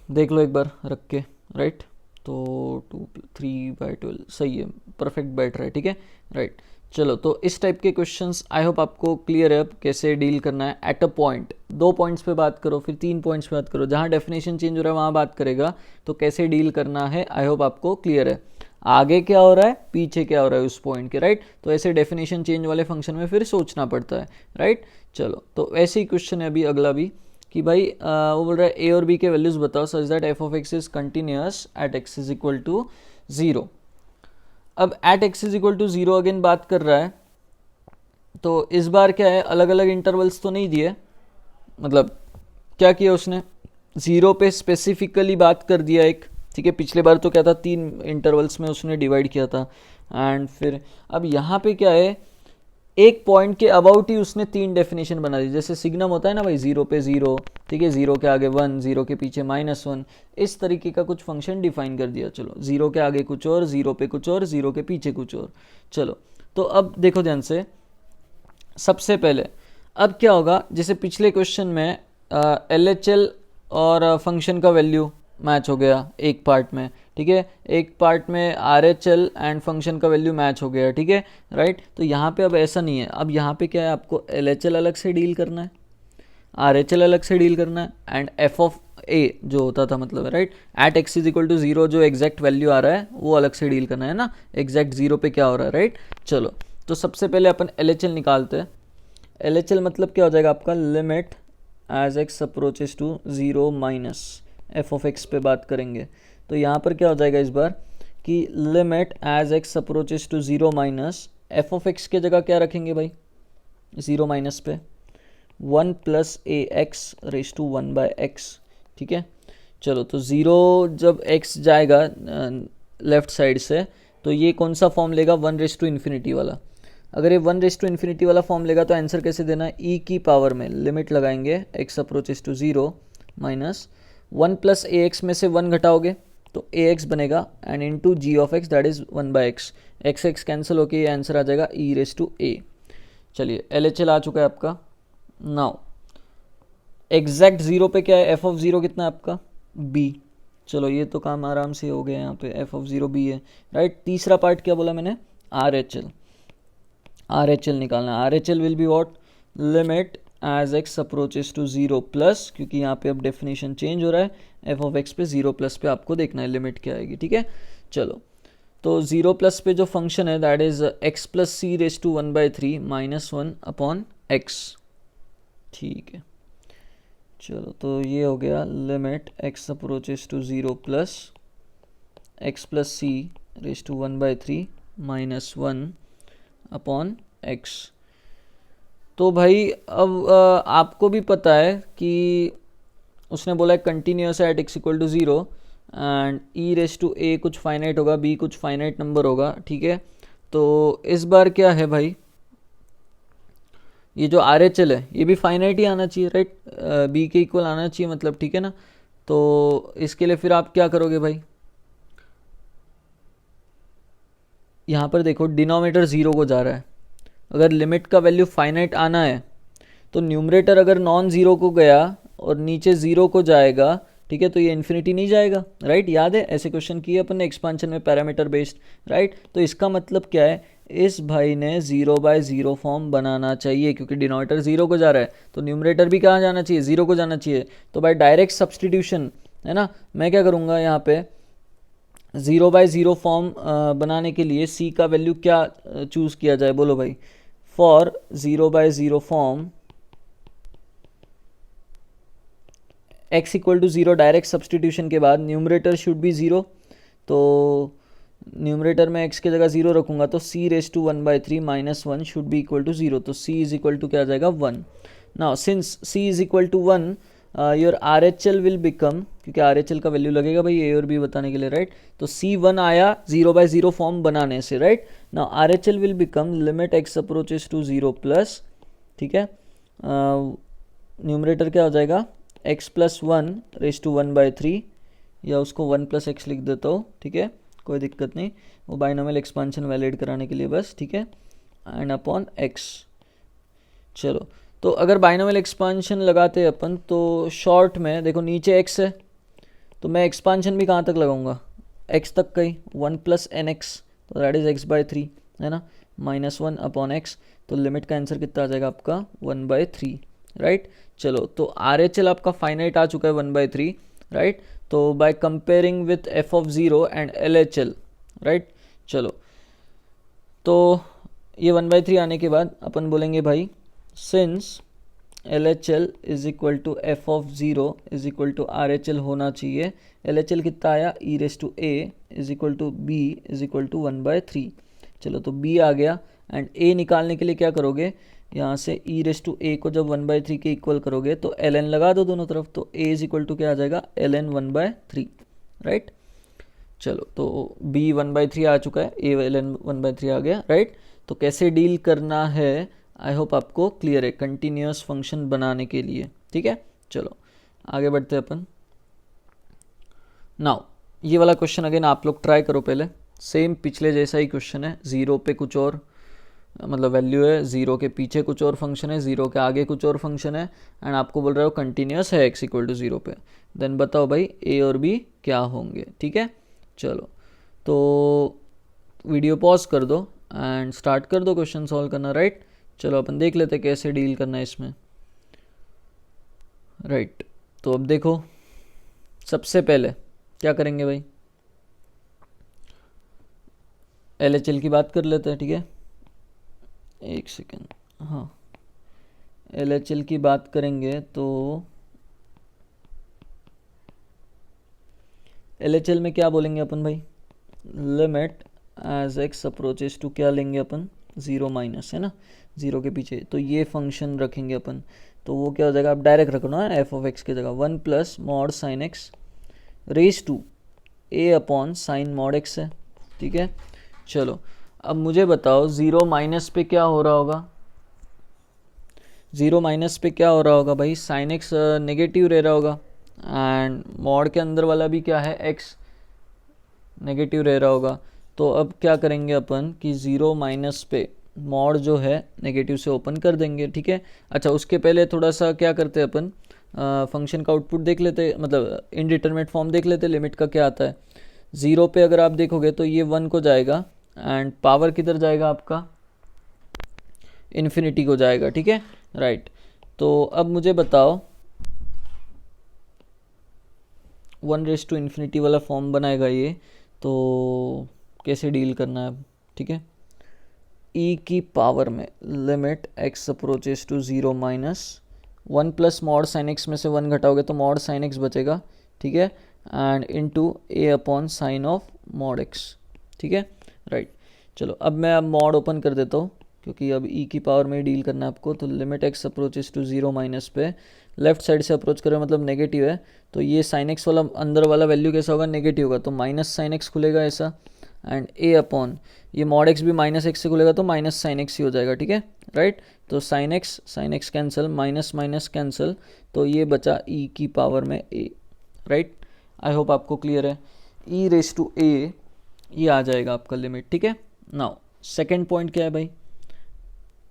Speaker 1: देख लो एक बार रख के, राइट। तो 3/12 सही है, परफेक्ट बैठ रहा है, ठीक है राइट। चलो तो इस टाइप के क्वेश्चंस आई होप आपको क्लियर है अब कैसे डील करना है एट अ पॉइंट। 2 पॉइंट्स पे बात करो, फिर 3 पॉइंट्स पे बात करो, जहाँ डेफिनेशन चेंज हो रहा है वहाँ बात करेगा, तो कैसे डील करना है आई होप आपको क्लियर है। आगे क्या हो रहा है पीछे क्या हो रहा है उस पॉइंट के, राइट। तो ऐसे डेफिनेशन चेंज वाले फंक्शन में फिर सोचना पड़ता है, राइट। चलो तो ऐसे ही क्वेश्चन है अभी अगला भी कि भाई वो बोल रहा है ए और बी के वैल्यूज बताओ such that f of x is continuous at x is equal to 0। अब at x is equal to 0 again बात कर रहा है, तो इस बार क्या है अलग अलग इंटरवल्स तो नहीं दिए, मतलब क्या किया उसने 0 पे स्पेसिफिकली बात कर दिया एक, ठीक है। पिछले बार तो क्या था 3 इंटरवल्स में उसने डिवाइड किया था, एंड फिर अब यहाँ पे क्या है एक पॉइंट के अबाउट ही उसने 3 डेफिनेशन बना दी। जैसे सिग्नम होता है ना भाई 0 पे 0, ठीक है, 0 के आगे 1, 0 के पीछे -1, इस तरीके का कुछ फंक्शन डिफाइन कर दिया। चलो 0 के आगे कुछ और, 0 पे कुछ और, 0 के पीछे कुछ और। चलो तो अब देखो ध्यान से, सबसे पहले अब क्या होगा जैसे पिछले क्वेश्चन में LHL और फंक्शन का वैल्यू मैच हो गया एक पार्ट में, ठीक है, एक पार्ट में RHL एंड फंक्शन का वैल्यू मैच हो गया, ठीक है राइट। तो यहाँ पे अब ऐसा नहीं है, अब यहाँ पे क्या है आपको LHL अलग से डील करना है, RHL अलग से डील करना है, एंड f ऑफ a जो होता था मतलब right at x is equal to 0 जो एग्जैक्ट वैल्यू आ रहा है वो अलग से डील करना है ना, एग्जैक्ट 0 पे क्या हो रहा है, राइट। चलो तो सबसे पहले अपन LHL निकालते हैं। LHL मतलब क्या हो जाएगा आपका limit as x approaches to 0 minus f of x पे बात करेंगे। तो यहाँ पर क्या हो जाएगा इस बार कि limit as x approaches to 0 minus f of x के जगह क्या रखेंगे भाई 0 माइनस पे 1 plus a x raise to 1/x, ठीक है। चलो तो 0 जब x जाएगा लेफ्ट साइड से तो ये कौन सा फॉर्म लेगा 1 रेस टू इन्फिनिटी वाला। अगर ये 1 रेस टू इन्फिनिटी वाला फॉर्म लेगा तो आंसर कैसे देना है e की पावर में लिमिट लगाएंगे x approaches to 0 minus 1 plus a x में से 1 घटाओगे तो ए एक्स बनेगा and into g of x that is 1/x, x x cancel होके ये आंसर आ जाएगा e रेस टू a। चलिए LHL आ चुका है आपका। नाउ एग्जैक्ट 0 पे क्या है f ऑफ 0 कितना है आपका b। चलो ये तो काम आराम से हो गया, यहाँ पे f ऑफ 0 b है, राइट। तीसरा पार्ट क्या बोला मैंने RHL निकालना है। RHL will be what limit as x approaches to 0 plus, क्योंकि यहाँ पे अब डेफिनेशन चेंज हो रहा है f ऑफ x पे 0 प्लस पे आपको देखना है लिमिट क्या आएगी, ठीक है। चलो तो 0 प्लस पे जो फंक्शन है that is x plus c raise to 1/3 minus 1 upon x, ठीक है। चलो तो ये हो गया limit x approaches to 0 plus x plus c raise to 1/3 minus 1 upon x। तो भाई अब आपको भी पता है कि उसने बोला है continuous at x equal to 0 and e raise to a कुछ फाइनाइट होगा, b कुछ फाइनाइट नंबर होगा, ठीक है। तो इस बार क्या है भाई ये जो RHL है ये भी फाइनाइट ही आना चाहिए, राइट, b के इक्वल आना चाहिए मतलब, ठीक है ना। तो इसके लिए फिर आप क्या करोगे भाई, यहाँ पर देखो डिनोमिनेटर 0 को जा रहा है, अगर लिमिट का वैल्यू फाइनाइट आना है तो न्यूमरेटर अगर नॉन ज़ीरो को गया और नीचे ज़ीरो को जाएगा, ठीक है, तो ये इन्फिनिटी नहीं जाएगा, राइट। याद है ऐसे क्वेश्चन किए अपन ने एक्सपांशन में पैरामीटर बेस्ड, राइट। तो इसका मतलब क्या है, इस भाई ने 0/0 फॉर्म बनाना चाहिए, क्योंकि डिनोमिनेटर 0 को जा रहा है तो न्यूमरेटर भी कहाँ जाना चाहिए, 0 को जाना चाहिए। तो बाय डायरेक्ट सब्सटीट्यूशन, है ना, मैं क्या करूँगा यहाँ पे 0/0 फॉर्म बनाने के लिए सी का वैल्यू क्या चूज़ किया जाए, बोलो भाई। For 0/0 form x equal to 0, direct substitution के बाद न्यूमरेटर शुड बी 0, तो न्यूमरेटर में x की जगह 0 रखूंगा तो c⁻⁴ minus 1 should be equal to 0, तो c इज इक्वल टू क्या आ जाएगा 1। Now since c is equal to 1 your RHL will become, क्योंकि RHL का वैल्यू लगेगा भाई a और b बताने के लिए, राइट। तो c1 आया 0/0 फॉर्म बनाने से, right. Now RHL will become limit x approaches to 0 plus, ठीक है, न्यूमरेटर क्या हो जाएगा x + 1/3, या उसको 1 + x लिख देता हूँ, ठीक है, कोई दिक्कत नहीं, वो बाइनोमियल एक्सपांशन वैलिड कराने के लिए बस, ठीक है, एंड अपॉन x। चलो, तो अगर बाइनोमियल एक्सपांशन लगाते हैं अपन तो शॉर्ट में देखो नीचे x है, तो मैं एक्सपांशन भी कहाँ तक लगाऊंगा, x तक का ही, 1 + nx, तो दैट इज x/3, है ना, -1 अपॉन x, तो लिमिट का आंसर कितना आ जाएगा आपका 1/3, राइट। चलो, तो RHL आपका फाइनाइट आ चुका है 1/3, राइट। तो by comparing with f(0) and LHL, right. चलो, तो ये 1/3 आने के बाद अपन बोलेंगे भाई since LHL is equal to f(0) is equal to RHL होना चाहिए। LHL कितना आया, e⁻a is equal to b is equal to 1/3। चलो, तो b आ गया, एंड a निकालने के लिए क्या करोगे, यहाँ से e⁻a को जब 1/3 के इक्वल करोगे तो ln लगा दो दोनों तरफ, तो a इज इक्वल टू क्या आ जाएगा ln 1/3, राइट। चलो, तो b 1/3 आ चुका है, a ln 1/3 आ गया, राइट। तो कैसे डील करना है, आई होप आपको क्लियर है कंटिन्यूस फंक्शन बनाने के लिए, ठीक है। चलो आगे बढ़ते हैं अपन। नाउ ये वाला क्वेश्चन अगेन आप लोग ट्राई करो, पहले सेम पिछले जैसा ही क्वेश्चन है, 0 पे कुछ और मतलब वैल्यू है, 0 के पीछे कुछ और फंक्शन है, 0 के आगे कुछ और फंक्शन है, एंड आपको बोल रहे हो कंटिन्यूस है x इक्वल टू 0 पे, देन बताओ भाई a और b क्या होंगे, ठीक है। चलो, तो वीडियो पॉज कर दो एंड स्टार्ट कर दो क्वेश्चन सॉल्व करना, राइट। चलो अपन देख लेते कैसे डील करना है इसमें, राइट। तो अब देखो, सबसे पहले क्या करेंगे भाई, LHL की बात कर लेते हैं, ठीक है, एक सेकेंड, हाँ, LHL की बात करेंगे तो LHL में क्या बोलेंगे अपन भाई, limit as x approaches to क्या लेंगे अपन 0- है ना, 0 के पीछे, तो ये फंक्शन रखेंगे अपन, तो वो क्या हो जाएगा, आप डायरेक्ट रखना है f(x) की जगह 1 + mod sin x raise to a upon sine mod x है, ठीक है। चलो, अब मुझे बताओ 0- पे क्या हो रहा होगा, 0- पे क्या हो रहा होगा भाई, साइन x नेगेटिव रह रहा होगा, एंड मॉड के अंदर वाला भी क्या है x नेगेटिव रह रहा होगा। तो अब क्या करेंगे अपन कि 0- पे मॉड जो है नेगेटिव से ओपन कर देंगे, ठीक है। अच्छा, उसके पहले थोड़ा सा क्या करते हैं अपन, फंक्शन का आउटपुट देख लेते, मतलब इनडिटरमिनेट फॉर्म देख लेते, लिमिट का क्या आता है। 0 पे अगर आप देखोगे तो ये 1 को जाएगा, एंड पावर किधर जाएगा आपका, इन्फिनिटी को जाएगा, ठीक है, राइट। तो अब मुझे बताओ 1⁻∞ वाला फॉर्म बनाएगा ये, तो कैसे डील करना है, ठीक है। e की पावर में limit x approaches to 0 - 1 + mod sin x में से 1 घटाओगे तो mod sin x बचेगा, ठीक है, and into a upon sign of mod x, ठीक है, राइट। चलो, अब मैं अब मॉड ओपन कर देता हूँ, क्योंकि अब e की पावर में डील करना है आपको। तो लिमिट x अप्रोचेस टू 0- पे लेफ्ट साइड से अप्रोच करें मतलब नेगेटिव है, तो ये साइन x वाला अंदर वाला वैल्यू कैसा होगा, नेगेटिव होगा, तो माइनस साइन x खुलेगा ऐसा, एंड a अपॉन ये mod x भी -x से खुलेगा तो माइनस साइन x ही हो जाएगा, ठीक है, राइट। तो sine x cancel, minus cancel, तो ये बचा e की पावर में a, राइट। आई होप आपको क्लियर है, e⁻a ये आ जाएगा आपका लिमिट, ठीक है। नाउ सेकेंड पॉइंट क्या है भाई,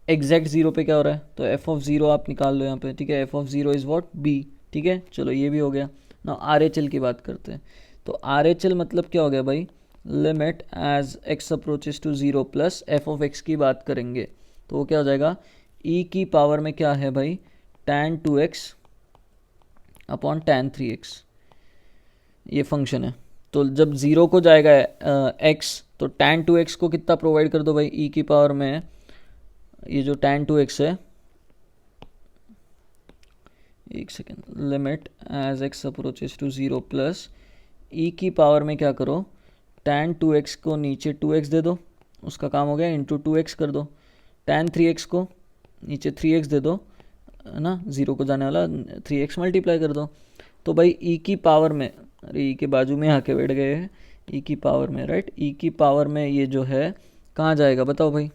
Speaker 1: एग्जैक्ट जीरो पे क्या हो रहा है, तो एफ ऑफ ज़ीरो आप निकाल लो यहाँ पे, ठीक है। F of zero is what, b, ठीक है। चलो ये भी हो गया ना। आर एच एल की बात करते हैं, तो आर एच एल मतलब क्या हो गया भाई, limit as x approaches to zero plus f of x की बात करेंगे तो वो क्या हो जाएगा, ई की पावर में क्या है भाई, tan 2x upon tan 3x, ये फंक्शन है। तो जब ज़ीरो को जाएगा x, तो tan 2x को कितना प्रोवाइड कर दो भाई, e की पावर में ये जो tan 2x है, एक second, limit as x approaches to zero plus e की पावर में क्या करो, tan 2x को नीचे 2x दे दो, उसका काम हो गया, इंटू 2x कर दो। tan 3x को नीचे 3x दे दो, है ना, ज़ीरो को जाने वाला 3x मल्टीप्लाई कर दो। तो भाई e की पावर में, अरे e के बाजू में आके बैठ गए हैं, e की पावर में, राइट, e की पावर में ये जो है कहाँ जाएगा बताओ भाई,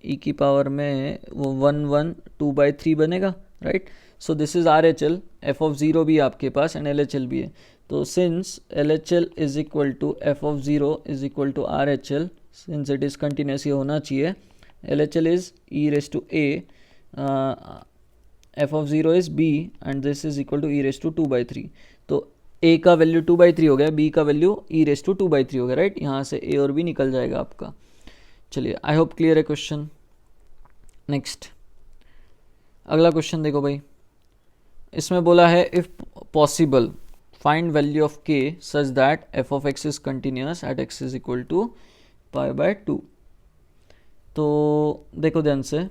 Speaker 1: e की पावर में वो 1/2/3 बनेगा, right. So this is R H L, f of zero भी आपके पास एंड एल एच एल भी है। तो since L H L is equal to f of zero is equal to R H L, since it is continuous ये होना चाहिए, L H L is e raise to a, f of zero is b and this is equal to e raise to 2/3। तो a का value 2/3 हो गया, b का value e raise to 2/3 हो गया, राइट। यहाँ से a और b निकल जाएगा आपका। चलिए, आई होप क्लियर है क्वेश्चन। नेक्स्ट अगला क्वेश्चन देखो भाई, इसमें बोला है if possible find value of k such that f of x is continuous at x is equal to π/2। तो देखो ध्यान से,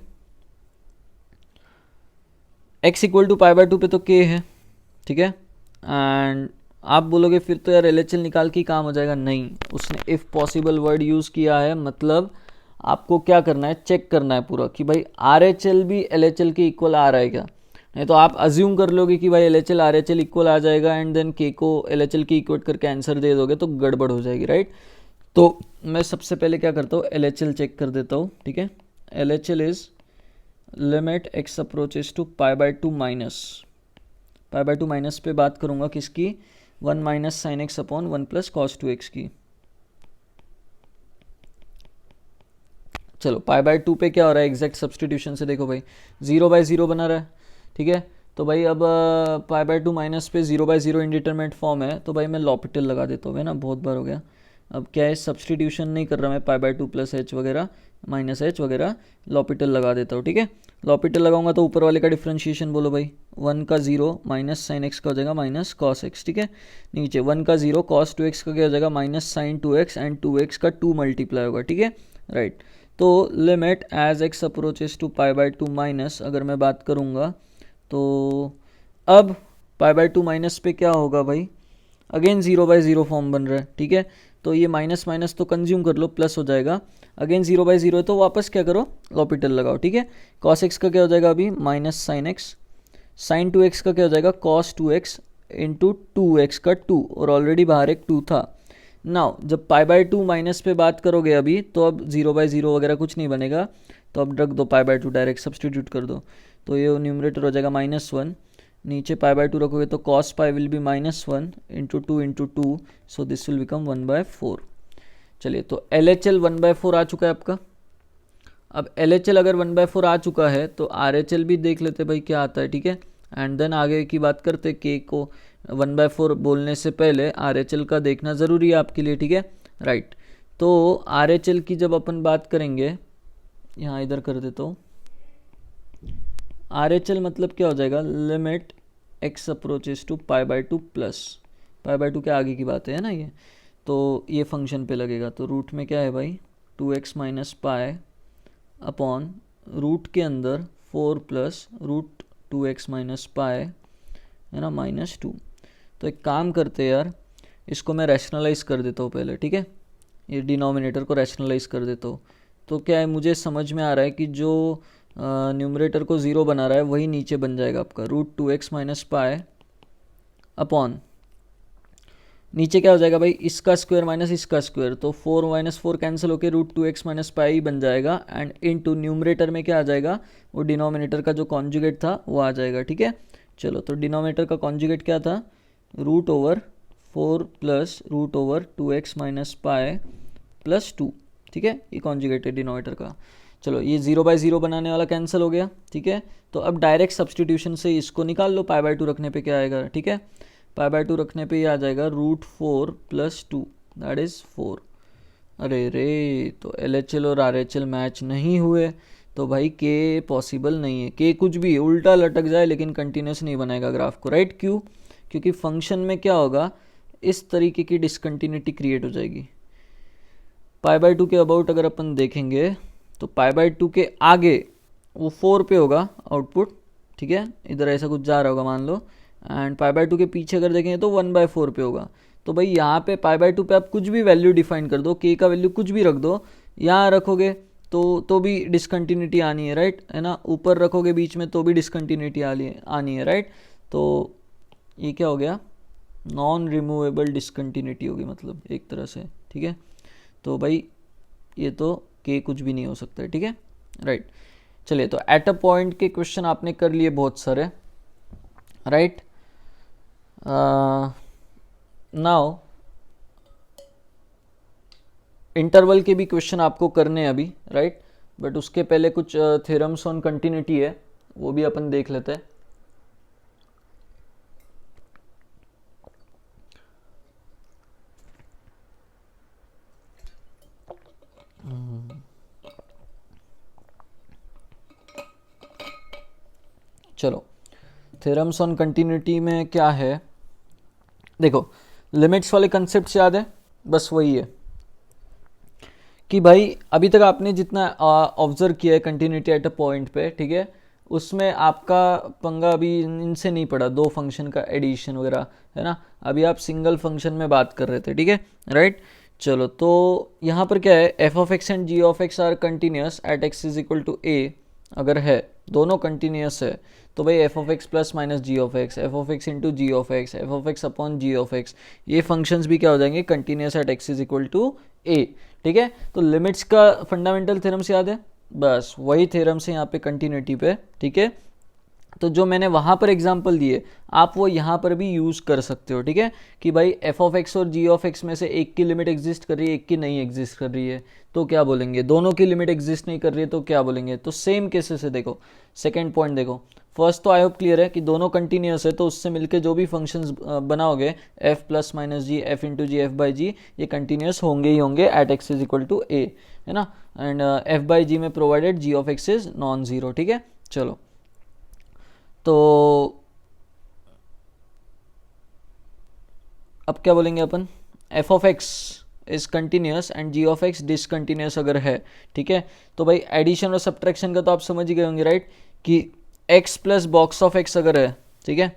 Speaker 1: x इक्वल टू π/2 पे तो k है, ठीक है। एंड आप बोलोगे फिर तो यार एल एच एल निकाल के काम हो जाएगा, नहीं, उसने इफ़ पॉसिबल वर्ड यूज़ किया है, मतलब आपको क्या करना है, चेक करना है पूरा कि भाई आर एच एल भी एल एच एल के इक्वल आ रहा है क्या। नहीं तो आप अज्यूम कर लोगे कि भाई L H L R H L equal आ जाएगा एंड देन के को एल एच एल की इक्वेट करके आंसर दे दोगे तो गड़बड़ हो जाएगी, राइट। तो मैं सबसे पहले क्या करता हूँ, एल एच एल चेक कर देता हूँ, ठीक है। L H L is limit x approaches to π/2 minus, π/2 minus पे बात करूंगा किसकी, 1 minus sine x upon 1 plus cos 2x की। चलो π/2 पे क्या हो रहा है, एग्जैक्ट सब्सटीट्यूशन से देखो भाई, 0/0 बना रहा है, ठीक है। तो भाई अब π/2 माइनस पे 0/0 इंडिटरमिनेट फॉर्म है, तो भाई मैं लॉपिटल लगा देता हूँ, है ना, बहुत बार हो गया। अब क्या है, सब्सटीट्यूशन नहीं कर रहा मैं, π/2 प्लस एच वगैरह माइनस एच वगैरह, लॉपिटल लगा देता हूँ, ठीक है। लॉपिटल लगाऊंगा तो ऊपर वाले का डिफ्रेंशिएशन बोलो भाई, 1 का 0 माइनस साइन एक्स का हो जाएगा माइनस कॉस एक्स, ठीक है। नीचे 1 का 0 कॉस 2x का क्या हो जाएगा minus sign 2x and 2x का 2 मल्टीप्लाई होगा, ठीक है, राइट। तो limit as x approaches to π/2 minus अगर मैं बात करूँगा तो अब π/2 माइनस पे क्या होगा भाई, अगेन 0/0 फॉर्म बन रहा है, ठीक है। तो ये माइनस माइनस तो कंज्यूम कर लो, प्लस हो जाएगा, अगेन 0/0 है तो वापस क्या करो, लॉपिटल लगाओ, ठीक है। कॉस एक्स का क्या हो जाएगा अभी minus sine x, sign 2x का क्या हो जाएगा कॉस 2x इंटू 2x का 2, और ऑलरेडी बाहर एक 2 था। नाउ जब π/2 माइनस पे बात करोगे अभी, तो अब 0/0 वगैरह कुछ नहीं बनेगा, तो अब रख दो π/2, डायरेक्ट सब्सटीट्यूट कर दो, तो ये न्यूमरेटर हो जाएगा -1, नीचे π/2 रखोगे तो cos π will be -1 into 2 into 2, so this will become 1/4। चलिए, तो एल एच एल 1/4 आ चुका है आपका। अब एल एच एल अगर 1/4 आ चुका है तो आर एच एल भी देख लेते भाई क्या आता है, ठीक है। एंड देन आगे की बात करते, के को 1/4 बोलने से पहले आर एच एल का देखना ज़रूरी है आपके लिए, ठीक है, राइट। तो आर एच एल की जब अपन बात करेंगे, यहाँ इधर कर देता हूँ, आर एच एल मतलब क्या हो जाएगा, limit x approaches to π/2 plus π/2 के आगे की बात है ना ये, तो ये फंक्शन पे लगेगा। तो रूट में क्या है भाई, 2x minus pi upon root के अंदर 4 प्लस रूट 2x माइनस पाई, है ना, -2। तो एक काम करते हैं यार, इसको मैं रैशनलाइज कर देता हूँ पहले, ठीक है, ये डिनोमिनेटर को रैशनलाइज कर देता हूँ। तो क्या है, मुझे समझ में आ रहा है कि जो न्यूमरेटर को 0 बना रहा है वही नीचे बन जाएगा आपका, root 2x minus pi upon, नीचे क्या हो जाएगा भाई, इसका स्क्वायर माइनस इसका स्क्वायर, तो 4 माइनस 4 कैंसिल होकर रूट 2x माइनस पाई बन जाएगा, एंड इनटू न्यूमरेटर में क्या आ जाएगा, वो डिनोमिनेटर का जो कॉन्जुगेट था वो आ जाएगा, ठीक है। चलो, तो डिनोमिनेटर का कॉन्जुगेट क्या था, root over 4 plus root over 2x minus pi plus 2, ठीक है, ये कॉन्जुगेट है डिनोमिनेटर का। चलो ये 0/0 बनाने वाला कैंसिल हो गया, ठीक है। तो अब डायरेक्ट सब्सटीट्यूशन से इसको निकाल लो, π/2 रखने पे क्या आएगा, ठीक है। π/2 रखने पे ये आ जाएगा √4 + 2 दैट इज़ 4। अरे रे, तो LHL और RHL मैच नहीं हुए, तो भाई के पॉसिबल नहीं है। के कुछ भी उल्टा लटक जाए लेकिन कंटिन्यूस नहीं बनाएगा ग्राफ को, राइट। क्यों? क्योंकि फंक्शन में क्या होगा, इस तरीके की डिसकंटिन्यूटी क्रिएट हो जाएगी। π/2 के अबाउट अगर अपन देखेंगे तो π/2 के आगे वो 4 पे होगा आउटपुट, ठीक है, इधर ऐसा कुछ जा रहा होगा मान लो, एंड π/2 के पीछे अगर देखेंगे तो 1/4 पे होगा। तो भाई यहाँ पे π/2 पे आप कुछ भी वैल्यू डिफाइन कर दो, के का वैल्यू कुछ भी रख दो, यहाँ रखोगे तो भी डिसकंटिन्यूटी आनी है, राइट, है ना। ऊपर रखोगे बीच में तो भी डिसकंटिन्यूटी आनी है, राइट। तो ये क्या हो गया, नॉन रिमूवेबल डिसकंटिन्यूटी होगी, मतलब एक तरह से, ठीक है। तो भाई ये तो के कुछ भी नहीं हो सकता है, ठीक है, राइट। चलिए, तो एट अ पॉइंट के क्वेश्चन आपने कर लिए बहुत सारे, राइट। नाउ इंटरवल के भी क्वेश्चन आपको करने हैं अभी, राइट, बट उसके पहले कुछ थ्योरम्स ऑन कंटिन्यूटी है, वो भी अपन देख लेते हैं। चलो, थ्योरम्स ऑन कंटिन्यूटी में क्या है, देखो लिमिट्स वाले कंसेप्ट याद है, बस वही है कि भाई अभी तक आपने जितना ऑब्जर्व किया है कंटिन्यूटी एट अ पॉइंट पे, ठीक है, उसमें आपका पंगा अभी इनसे नहीं पड़ा, दो फंक्शन का एडिशन वगैरह, है ना। अभी आप सिंगल फंक्शन में बात कर रहे थे, ठीक है, राइट। चलो, तो यहाँ पर क्या है, f(x) and g(x) are continuous at x = a, अगर है दोनों कंटिन्यूस है तो भाई f(x) + -g(x), f(x) × g(x), f(x) upon g(x), ये फंक्शंस भी क्या हो जाएंगे, कंटिन्यूस एट x = a, ठीक है। तो लिमिट्स का फंडामेंटल थ्योरम्स याद है, बस वही थ्योरम्स है यहाँ पे कंटिन्यूटी पे, ठीक है। तो जो मैंने वहाँ पर एग्जांपल दिए आप वो यहाँ पर भी यूज़ कर सकते हो, ठीक है, कि भाई f(x) और g(x) में से एक की लिमिट एग्जिस्ट कर रही है, एक की नहीं एग्जिस्ट कर रही है, तो क्या बोलेंगे, दोनों की लिमिट एग्जिस्ट नहीं कर रही है तो क्या बोलेंगे। तो सेम केसेस है, देखो सेकेंड पॉइंट देखो, फर्स्ट तो आई होप क्लियर है कि दोनों कंटिन्यूस है, तो उससे मिलके जो भी फंक्शंस बनाओगे f + -g, f × g, f/g, ये कंटिन्यूस होंगे ही होंगे एट x = a, है ना, एंड f/g में provided g(x) is non zero, ठीक है। चलो, तो अब क्या बोलेंगे अपन, f(x) is continuous and g(x) discontinuous अगर है, ठीक है, तो भाई एडिशन और सब्ट्रैक्शन का तो आप समझ ही गए होंगे, राइट, कि x + box(x) अगर है, ठीक है,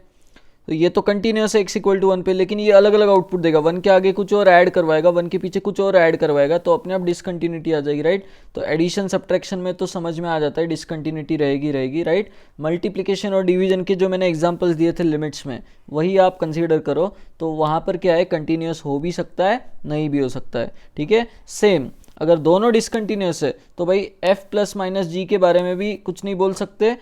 Speaker 1: तो ये तो कंटिन्यूस है x = 1 पे, लेकिन ये अलग अलग आउटपुट देगा, 1 के आगे कुछ और ऐड करवाएगा, 1 के पीछे कुछ और ऐड करवाएगा, तो अपने आप डिसकंटिन्यूटी आ जाएगी, राइट। तो एडिशन सब्ट्रैक्शन में तो समझ में आ जाता है डिसकंटिन्यूटी रहेगी, राइट। मल्टीप्लिकेशन और डिवीजन के जो मैंने एग्जांपल्स दिए थे लिमिट्स में, वही आप कंसीडर करो, तो वहाँ पर क्या है, कंटिन्यूस हो भी सकता है, नहीं भी हो सकता है, ठीक है। सेम अगर दोनों डिसकंटिन्यूस है तो भाई f + -g के बारे में भी कुछ नहीं बोल सकते,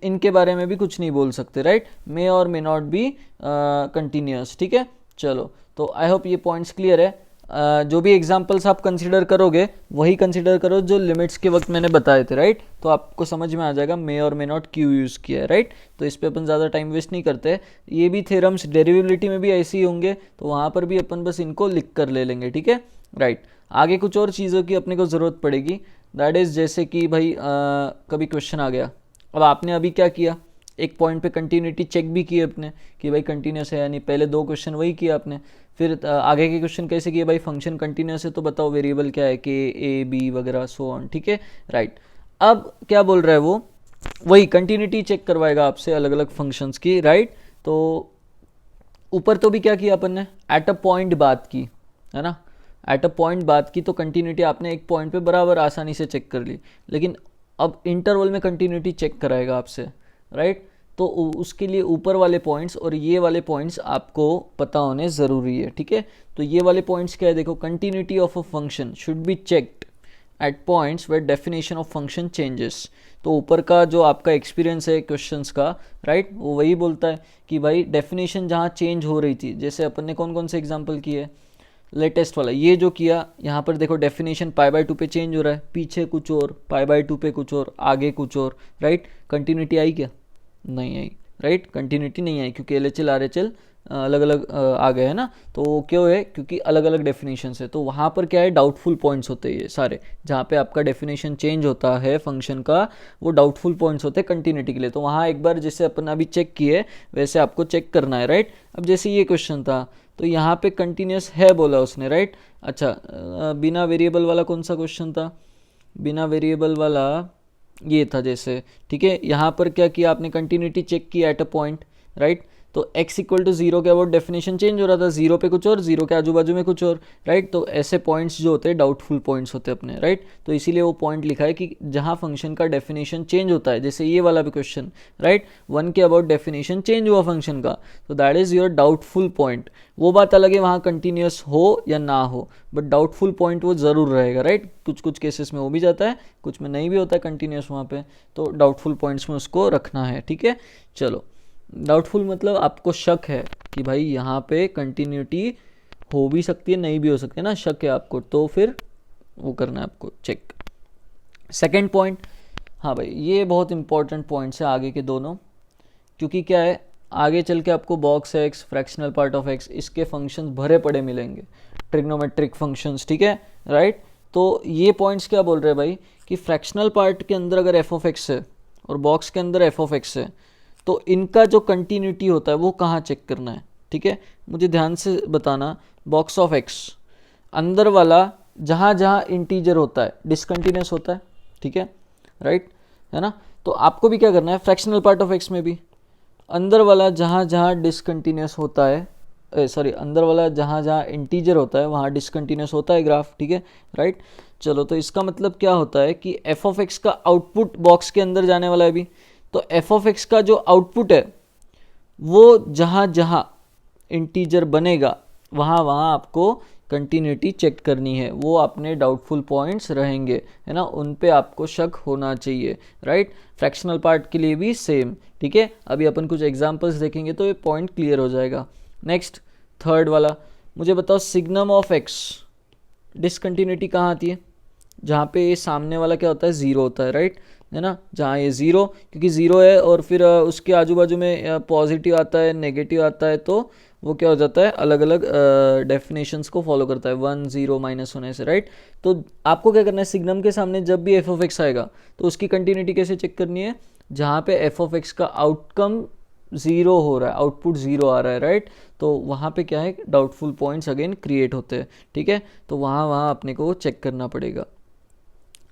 Speaker 1: इनके बारे में भी कुछ नहीं बोल सकते, राइट, मे और मे नॉट बी कंटिन्यूस, ठीक है। चलो, तो आई होप ये पॉइंट्स क्लियर है। जो भी एग्जांपल्स आप कंसीडर करोगे वही कंसीडर करो जो लिमिट्स के वक्त मैंने बताए थे, राइट, तो आपको समझ में आ जाएगा मे और मे नॉट क्यों यूज़ किया है, राइट। तो इस पे अपन ज़्यादा टाइम वेस्ट नहीं करते, ये भी थ्योरम्स डेरिवेबिलिटी में भी ऐसे ही होंगे, तो वहाँ पर भी अपन बस इनको लिख कर ले लेंगे, ठीक है, राइट। आगे कुछ और चीज़ों की अपने को ज़रूरत पड़ेगी, दैट इज़ जैसे कि भाई कभी क्वेश्चन आ गया, अब आपने अभी क्या किया, एक पॉइंट पे कंटिन्यूटी चेक भी की अपने कि भाई कंटिन्यूस है, यानी पहले दो क्वेश्चन वही किया आपने, फिर आगे के क्वेश्चन कैसे किए, भाई फंक्शन कंटिन्यूस है तो बताओ वेरिएबल क्या है, के, ए, बी वगैरह सो ऑन, ठीक है, राइट। अब क्या बोल रहा है वो, वही कंटिन्यूटी चेक करवाएगा आपसे अलग अलग फंक्शंस की, राइट। तो ऊपर तो भी क्या किया अपन ने, एट अ पॉइंट बात की, है ना, एट अ पॉइंट बात की, तो कंटिन्यूटी आपने एक पॉइंट पे बराबर आसानी से चेक कर ली, लेकिन अब इंटरवल में कंटिन्यूटी चेक कराएगा आपसे, राइट। तो उसके लिए ऊपर वाले पॉइंट्स और ये वाले पॉइंट्स आपको पता होने ज़रूरी है, ठीक है। तो ये वाले पॉइंट्स क्या है, देखो, continuity of a function should be checked at points where definition of function changes. तो ऊपर का जो आपका एक्सपीरियंस है क्वेश्चंस का, राइट, वो वही बोलता है कि भाई डेफिनेशन जहाँ चेंज हो रही थी, जैसे अपन ने कौन कौन से एग्जांपल किए, लेटेस्ट वाला ये जो किया, यहाँ पर देखो डेफिनेशन π/2 पे चेंज हो रहा है, पीछे कुछ और, π/2 पे कुछ और, आगे कुछ और, राइट। कंटिन्यूटी आई क्या? नहीं आई, राइट। कंटिन्यूटी नहीं आई क्योंकि LHL RHL अलग अलग आ गए हैं ना। तो क्यों है? क्योंकि अलग अलग डेफिनेशन है। तो वहाँ पर क्या है, डाउटफुल पॉइंट्स होते हैं ये सारे, जहाँ पे आपका डेफिनेशन चेंज होता है फंक्शन का, वो डाउटफुल पॉइंट्स होते हैं कंटिन्यूटी के लिए। तो वहाँ एक बार जैसे अपन अभी चेक किए वैसे आपको चेक करना है, राइट। अब जैसे ये क्वेश्चन था तो यहाँ पे कंटिन्यूस है बोला उसने, राइट। अच्छा, बिना वेरिएबल वाला कौन सा क्वेश्चन था? बिना वेरिएबल वाला ये था जैसे, ठीक है। यहाँ पर क्या किया आपने, कंटिन्यूटी चेक किया एट अ पॉइंट, राइट। तो x इक्वल टू 0 के अबाउट डेफिनेशन चेंज हो रहा था, 0 पे कुछ और, 0 के आजू बाजू में कुछ और, राइट। तो ऐसे पॉइंट्स जो होते हैं डाउटफुल पॉइंट्स होते हैं अपने, राइट। तो इसीलिए वो पॉइंट लिखा है कि जहाँ फंक्शन का डेफिनेशन चेंज होता है, जैसे ये वाला भी क्वेश्चन, राइट, 1 के अबाउट डेफिनेशन चेंज हुआ फंक्शन का, तो that is your doubtful point. वो बात अलग है वहाँ कंटिन्यूस हो या ना हो, बट डाउटफुल पॉइंट वो ज़रूर रहेगा, राइट। कुछ कुछ केसेस में हो भी जाता है, कुछ में नहीं भी होता है कंटिन्यूस वहाँ पे, तो डाउटफुल पॉइंट्स में उसको रखना है, ठीक है। चलो, डाउटफुल मतलब आपको शक है कि भाई यहाँ पे कंटिन्यूटी हो भी सकती है, नहीं भी हो सकती है ना, शक है आपको, तो फिर वो करना है आपको चेक। सेकंड पॉइंट, हाँ भाई ये बहुत इंपॉर्टेंट पॉइंट्स है आगे के दोनों, क्योंकि क्या है आगे चल के आपको box x, fractional part of x, इसके फंक्शंस भरे पड़े मिलेंगे, ट्रिग्नोमेट्रिक फंक्शंस, ठीक है, राइट। तो ये पॉइंट्स क्या बोल रहे हैं भाई कि फ्रैक्शनल पार्ट के अंदर अगर एफ ऑफ एक्स है और बॉक्स के अंदर एफ ऑफ एक्स है, तो इनका जो कंटिन्यूटी होता है वो कहाँ चेक करना है, ठीक है। मुझे ध्यान से बताना, बॉक्स ऑफ एक्स अंदर वाला जहाँ जहाँ इंटीजर होता है डिसकंटिन्यूस होता है, ठीक है, राइट, है ना। तो आपको भी क्या करना है, फ्रैक्शनल पार्ट ऑफ एक्स में भी अंदर वाला जहाँ जहाँ डिसकंटिन्यूस होता है, अंदर वाला जहाँ जहाँ इंटीजर होता है वहाँ डिसकंटिन्यूस होता है ग्राफ, ठीक है, राइट। चलो, तो इसका मतलब क्या होता है कि एफ ऑफ एक्स का आउटपुट बॉक्स के अंदर जाने वाला है अभी, तो एफ ऑफ एक्स का जो आउटपुट है वो जहाँ जहाँ इंटीजर बनेगा वहाँ वहाँ आपको कंटिन्यूटी चेक करनी है, वो अपने डाउटफुल पॉइंट्स रहेंगे, है ना, उन पे आपको शक होना चाहिए, राइट। फ्रैक्शनल पार्ट के लिए भी सेम, ठीक है। अभी अपन कुछ एग्जांपल्स देखेंगे तो ये पॉइंट क्लियर हो जाएगा। नेक्स्ट, थर्ड वाला, मुझे बताओ सिग्नम ऑफ एक्स डिसकंटिन्यूटी कहाँ आती है? जहाँ पे ये सामने वाला क्या होता है, ज़ीरो होता है, राइट, है ना। जहाँ ये ज़ीरो, क्योंकि ज़ीरो है और फिर उसके आजू बाजू में पॉजिटिव आता है, नेगेटिव आता है, तो वो क्या हो जाता है, अलग अलग डेफिनेशंस को फॉलो करता है, 1 0 -1 ऐसे, राइट। तो आपको क्या करना है, सिग्नम के सामने जब भी एफ ऑफ एक्स आएगा तो उसकी कंटिन्यूटी कैसे चेक करनी है? जहाँ पे एफ ऑफ एक्स का आउटकम ज़ीरो हो रहा है, आउटपुट ज़ीरो आ रहा है, राइट, तो वहाँ पे क्या है, डाउटफुल पॉइंट्स अगेन क्रिएट होते हैं, ठीक है। तो वहाँ वहाँ अपने को चेक करना पड़ेगा।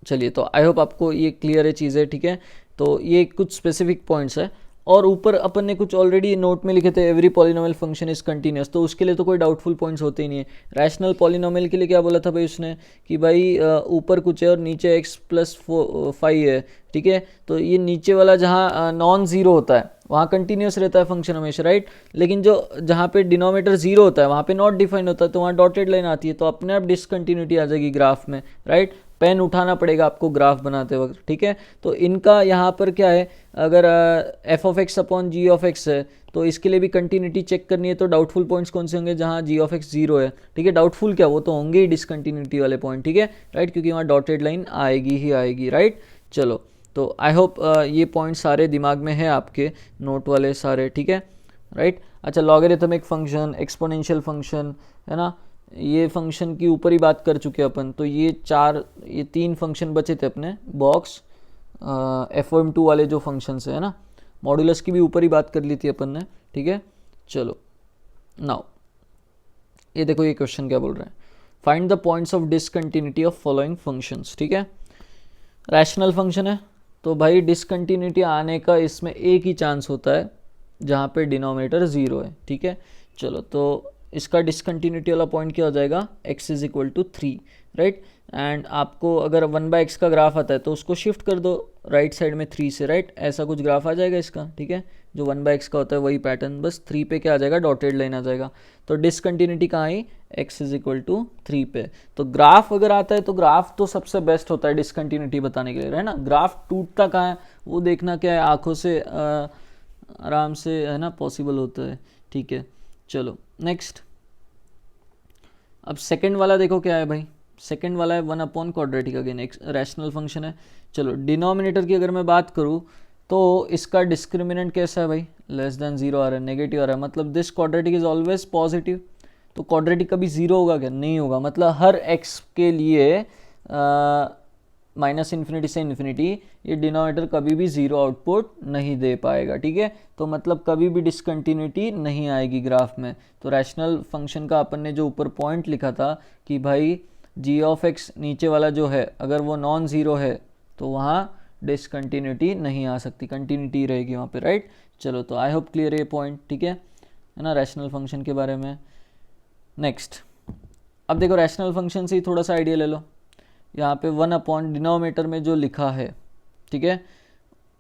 Speaker 1: चलिए, तो आई होप आपको ये क्लियर है चीज़ें, ठीक है। तो ये कुछ स्पेसिफिक पॉइंट्स है, और ऊपर अपन ने कुछ ऑलरेडी नोट में लिखे थे, every polynomial function is continuous, तो उसके लिए तो कोई डाउटफुल पॉइंट्स होते ही नहीं है। रैशनल पॉलिनोमियल के लिए क्या बोला था भाई उसने कि भाई ऊपर कुछ है और नीचे x+5 है, ठीक है। तो ये नीचे वाला जहाँ नॉन ज़ीरो होता है वहाँ कंटिन्यूस रहता है फंक्शन हमेशा, राइट। लेकिन जो जहाँ पे डिनोमिनेटर ज़ीरो होता है वहाँ पे नॉट डिफाइंड होता है, तो वहाँ डॉटेड लाइन आती है, तो अपने आप डिसकंटिन्यूटी आ जाएगी ग्राफ में, राइट। पेन उठाना पड़ेगा आपको ग्राफ बनाते वक्त, ठीक है। तो इनका यहाँ पर क्या है, अगर f of x upon g of x है तो इसके लिए भी कंटिन्यूटी चेक करनी है, तो डाउटफुल पॉइंट्स कौन से होंगे, जहाँ जी ऑफ एक्स जीरो है, ठीक है। डाउटफुल क्या, वो तो होंगे ही डिसकंटिन्यूटी वाले पॉइंट, ठीक है, राइट, क्योंकि वहाँ डॉटेड लाइन आएगी ही आएगी, राइट। चलो, तो आई होप ये पॉइंट सारे दिमाग में है आपके, नोट वाले सारे, ठीक है, राइट। अच्छा, लॉगरिथमिक फंक्शन, एक्सपोनेंशियल फंक्शन, है ना, ये फंक्शन की ऊपर ही बात कर चुके अपन, तो ये तीन फंक्शन बचे थे अपने, बॉक्स FOM2 वाले जो फंक्शंस है ना, मॉडुलस की भी ऊपर ही बात कर ली थी अपन ने, ठीक है। चलो, नाउ ये देखो ये क्वेश्चन क्या बोल रहा है, find the points of discontinuity of following functions, ठीक है। रैशनल फंक्शन है, तो भाई डिसकंटिन्यूटी आने का इसमें एक ही चांस होता है जहाँ पे डिनोमिनेटर ज़ीरो है, ठीक है। चलो, तो इसका डिसकंटिन्यूटी वाला पॉइंट क्या हो जाएगा, x is equal to 3, right. And आपको अगर 1/x का ग्राफ आता है तो उसको शिफ्ट कर दो राइट साइड में 3 से, राइट, ऐसा कुछ ग्राफ आ जाएगा इसका, ठीक है। जो 1/x का होता है वही पैटर्न, बस 3 पे क्या आ जाएगा, डॉटेड लाइन आ जाएगा। तो डिसकंटिन्यूटी कहाँ आई, x इज इक्वल टू 3 पे। तो ग्राफ अगर आता है तो ग्राफ तो सबसे बेस्ट होता है डिसकंटिन्यूटी बताने के लिए, है ना। ग्राफ टूटता कहाँ है वो देखना क्या है, आँखों से आराम से, है ना, पॉसिबल होता है, ठीक है। चलो नेक्स्ट, अब सेकंड वाला देखो क्या है भाई, सेकंड वाला है 1 अपॉन क्वाड्रेटिक, अगेन एक रैशनल फंक्शन है। चलो डिनोमिनेटर की अगर मैं बात करूँ तो इसका डिस्क्रिमिनेंट कैसा है भाई, लेस देन 0 आ रहा है, नेगेटिव आ रहा है, मतलब this quadratic is always positive. तो क्वाड्रेटिक कभी 0 होगा क्या, नहीं होगा, मतलब हर x के लिए माइनस इन्फिनिटी से इन्फिनिटी ये डिनोमिनेटर कभी भी 0 आउटपुट नहीं दे पाएगा, ठीक है। तो मतलब कभी भी डिसकंटिन्यूटी नहीं आएगी ग्राफ में। तो रैशनल फंक्शन का अपन ने जो ऊपर पॉइंट लिखा था कि भाई g ऑफ x नीचे वाला जो है अगर वो नॉन ज़ीरो है तो वहाँ डिसकंटिन्यूटी नहीं आ सकती, कंटिन्यूटी रहेगी वहाँ पे, राइट। चलो तो आई होप क्लियर है ये पॉइंट, ठीक है ना, रैशनल फंक्शन के बारे में। नेक्स्ट अब देखो रैशनल फंक्शन से ही थोड़ा सा आइडिया ले लो। यहाँ पे 1 अपॉन डिनोमिनेटर में जो लिखा है, ठीक है,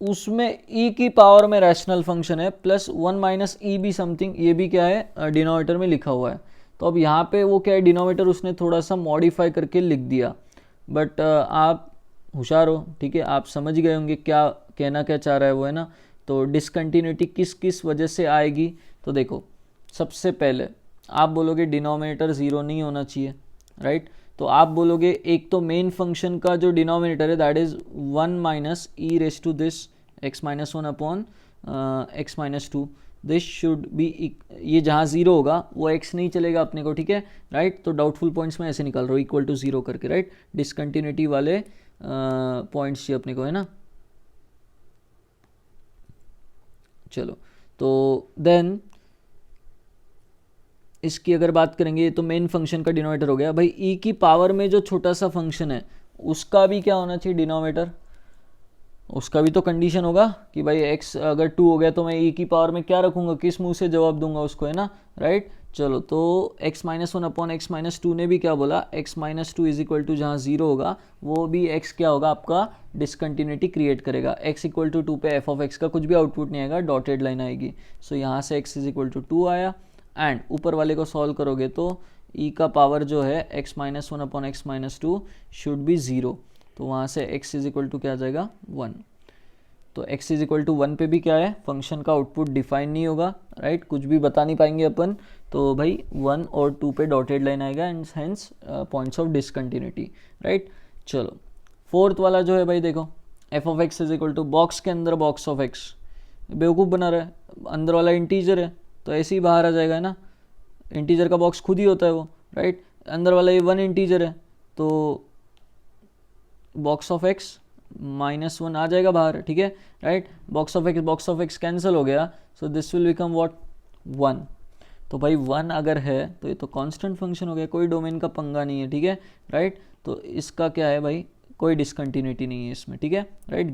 Speaker 1: उसमें e की पावर में रैशनल फंक्शन है प्लस 1 माइनस ई भी समथिंग, ये भी क्या है डिनोमिनेटर में लिखा हुआ है। तो अब यहाँ पे वो क्या है, डिनोमिनेटर उसने थोड़ा सा मॉडिफाई करके लिख दिया, बट आप होशियार हो, ठीक है, आप समझ गए होंगे क्या कहना क्या चाह रहा है वो, है ना। तो डिसकंटिन्यूटी किस किस वजह से आएगी, तो देखो सबसे पहले आप बोलोगे डिनोमिनेटर 0 नहीं होना चाहिए, राइट। तो आप बोलोगे एक तो मेन फंक्शन का जो डिनोमिनेटर है that is 1 minus e raise to this x minus 1 upon x minus 2, this should be, ये जहाँ 0 होगा वो x नहीं चलेगा अपने को, ठीक है, राइट। तो डाउटफुल पॉइंट्स में ऐसे निकाल रहा हूँ इक्वल टू 0 करके, राइट, डिसकंटिन्यूटी वाले पॉइंट्स चाहिए अपने को, है ना। चलो तो देन इसकी अगर बात करेंगे तो मेन फंक्शन का डिनोमिनेटर हो गया भाई, e की पावर में जो छोटा सा फंक्शन है उसका भी क्या होना चाहिए डिनोमिनेटर, उसका भी तो कंडीशन होगा कि भाई x अगर 2 हो गया तो मैं e की पावर में क्या रखूंगा, किस मुंह से जवाब दूंगा उसको, है ना, राइट। चलो तो x minus 1 upon x minus 2 ने भी क्या बोला, x minus 2 is equal to जहाँ 0 होगा वो भी x क्या होगा आपका डिसकंटिन्यूटी क्रिएट करेगा, x इक्वल टू 2 पे एफ ऑफ एक्स का कुछ भी आउटपुट नहीं आएगा, डॉटेड लाइन आएगी। सो यहाँ से x इज इक्वल टू 2 आया, एंड ऊपर वाले को सॉल्व करोगे तो e का पावर जो है x minus 1 upon x minus 2 should be 0, तो वहाँ से x इज इक्वल टू क्या आ जाएगा 1। तो x इज इक्वल टू 1 पे भी क्या है, फंक्शन का आउटपुट डिफाइन नहीं होगा, राइट, कुछ भी बता नहीं पाएंगे अपन, तो भाई 1 और 2 पे डॉटेड लाइन आएगा and hence points of discontinuity, right. चलो फोर्थ वाला जो है भाई देखो f of x is equal to box के अंदर बॉक्स ऑफ एक्स, बेवकूफ़ बना रहा है, अंदर वाला इंटीजर है तो ऐसे ही बाहर आ जाएगा, है ना, इंटीजर का बॉक्स खुद ही होता है वो, राइट। अंदर वाला ये 1 इंटीजर है तो बॉक्स ऑफ एक्स -1 आ जाएगा बाहर, ठीक है, right. Box of x cancel हो गया, सो दिस विल बिकम व्हाट 1। तो भाई 1 अगर है तो ये तो कांस्टेंट फंक्शन हो गया, कोई डोमेन का पंगा नहीं है, ठीक है, राइट। तो इसका क्या है भाई, कोई डिसकंटिन्यूटी नहीं है इसमें, ठीक है, राइट।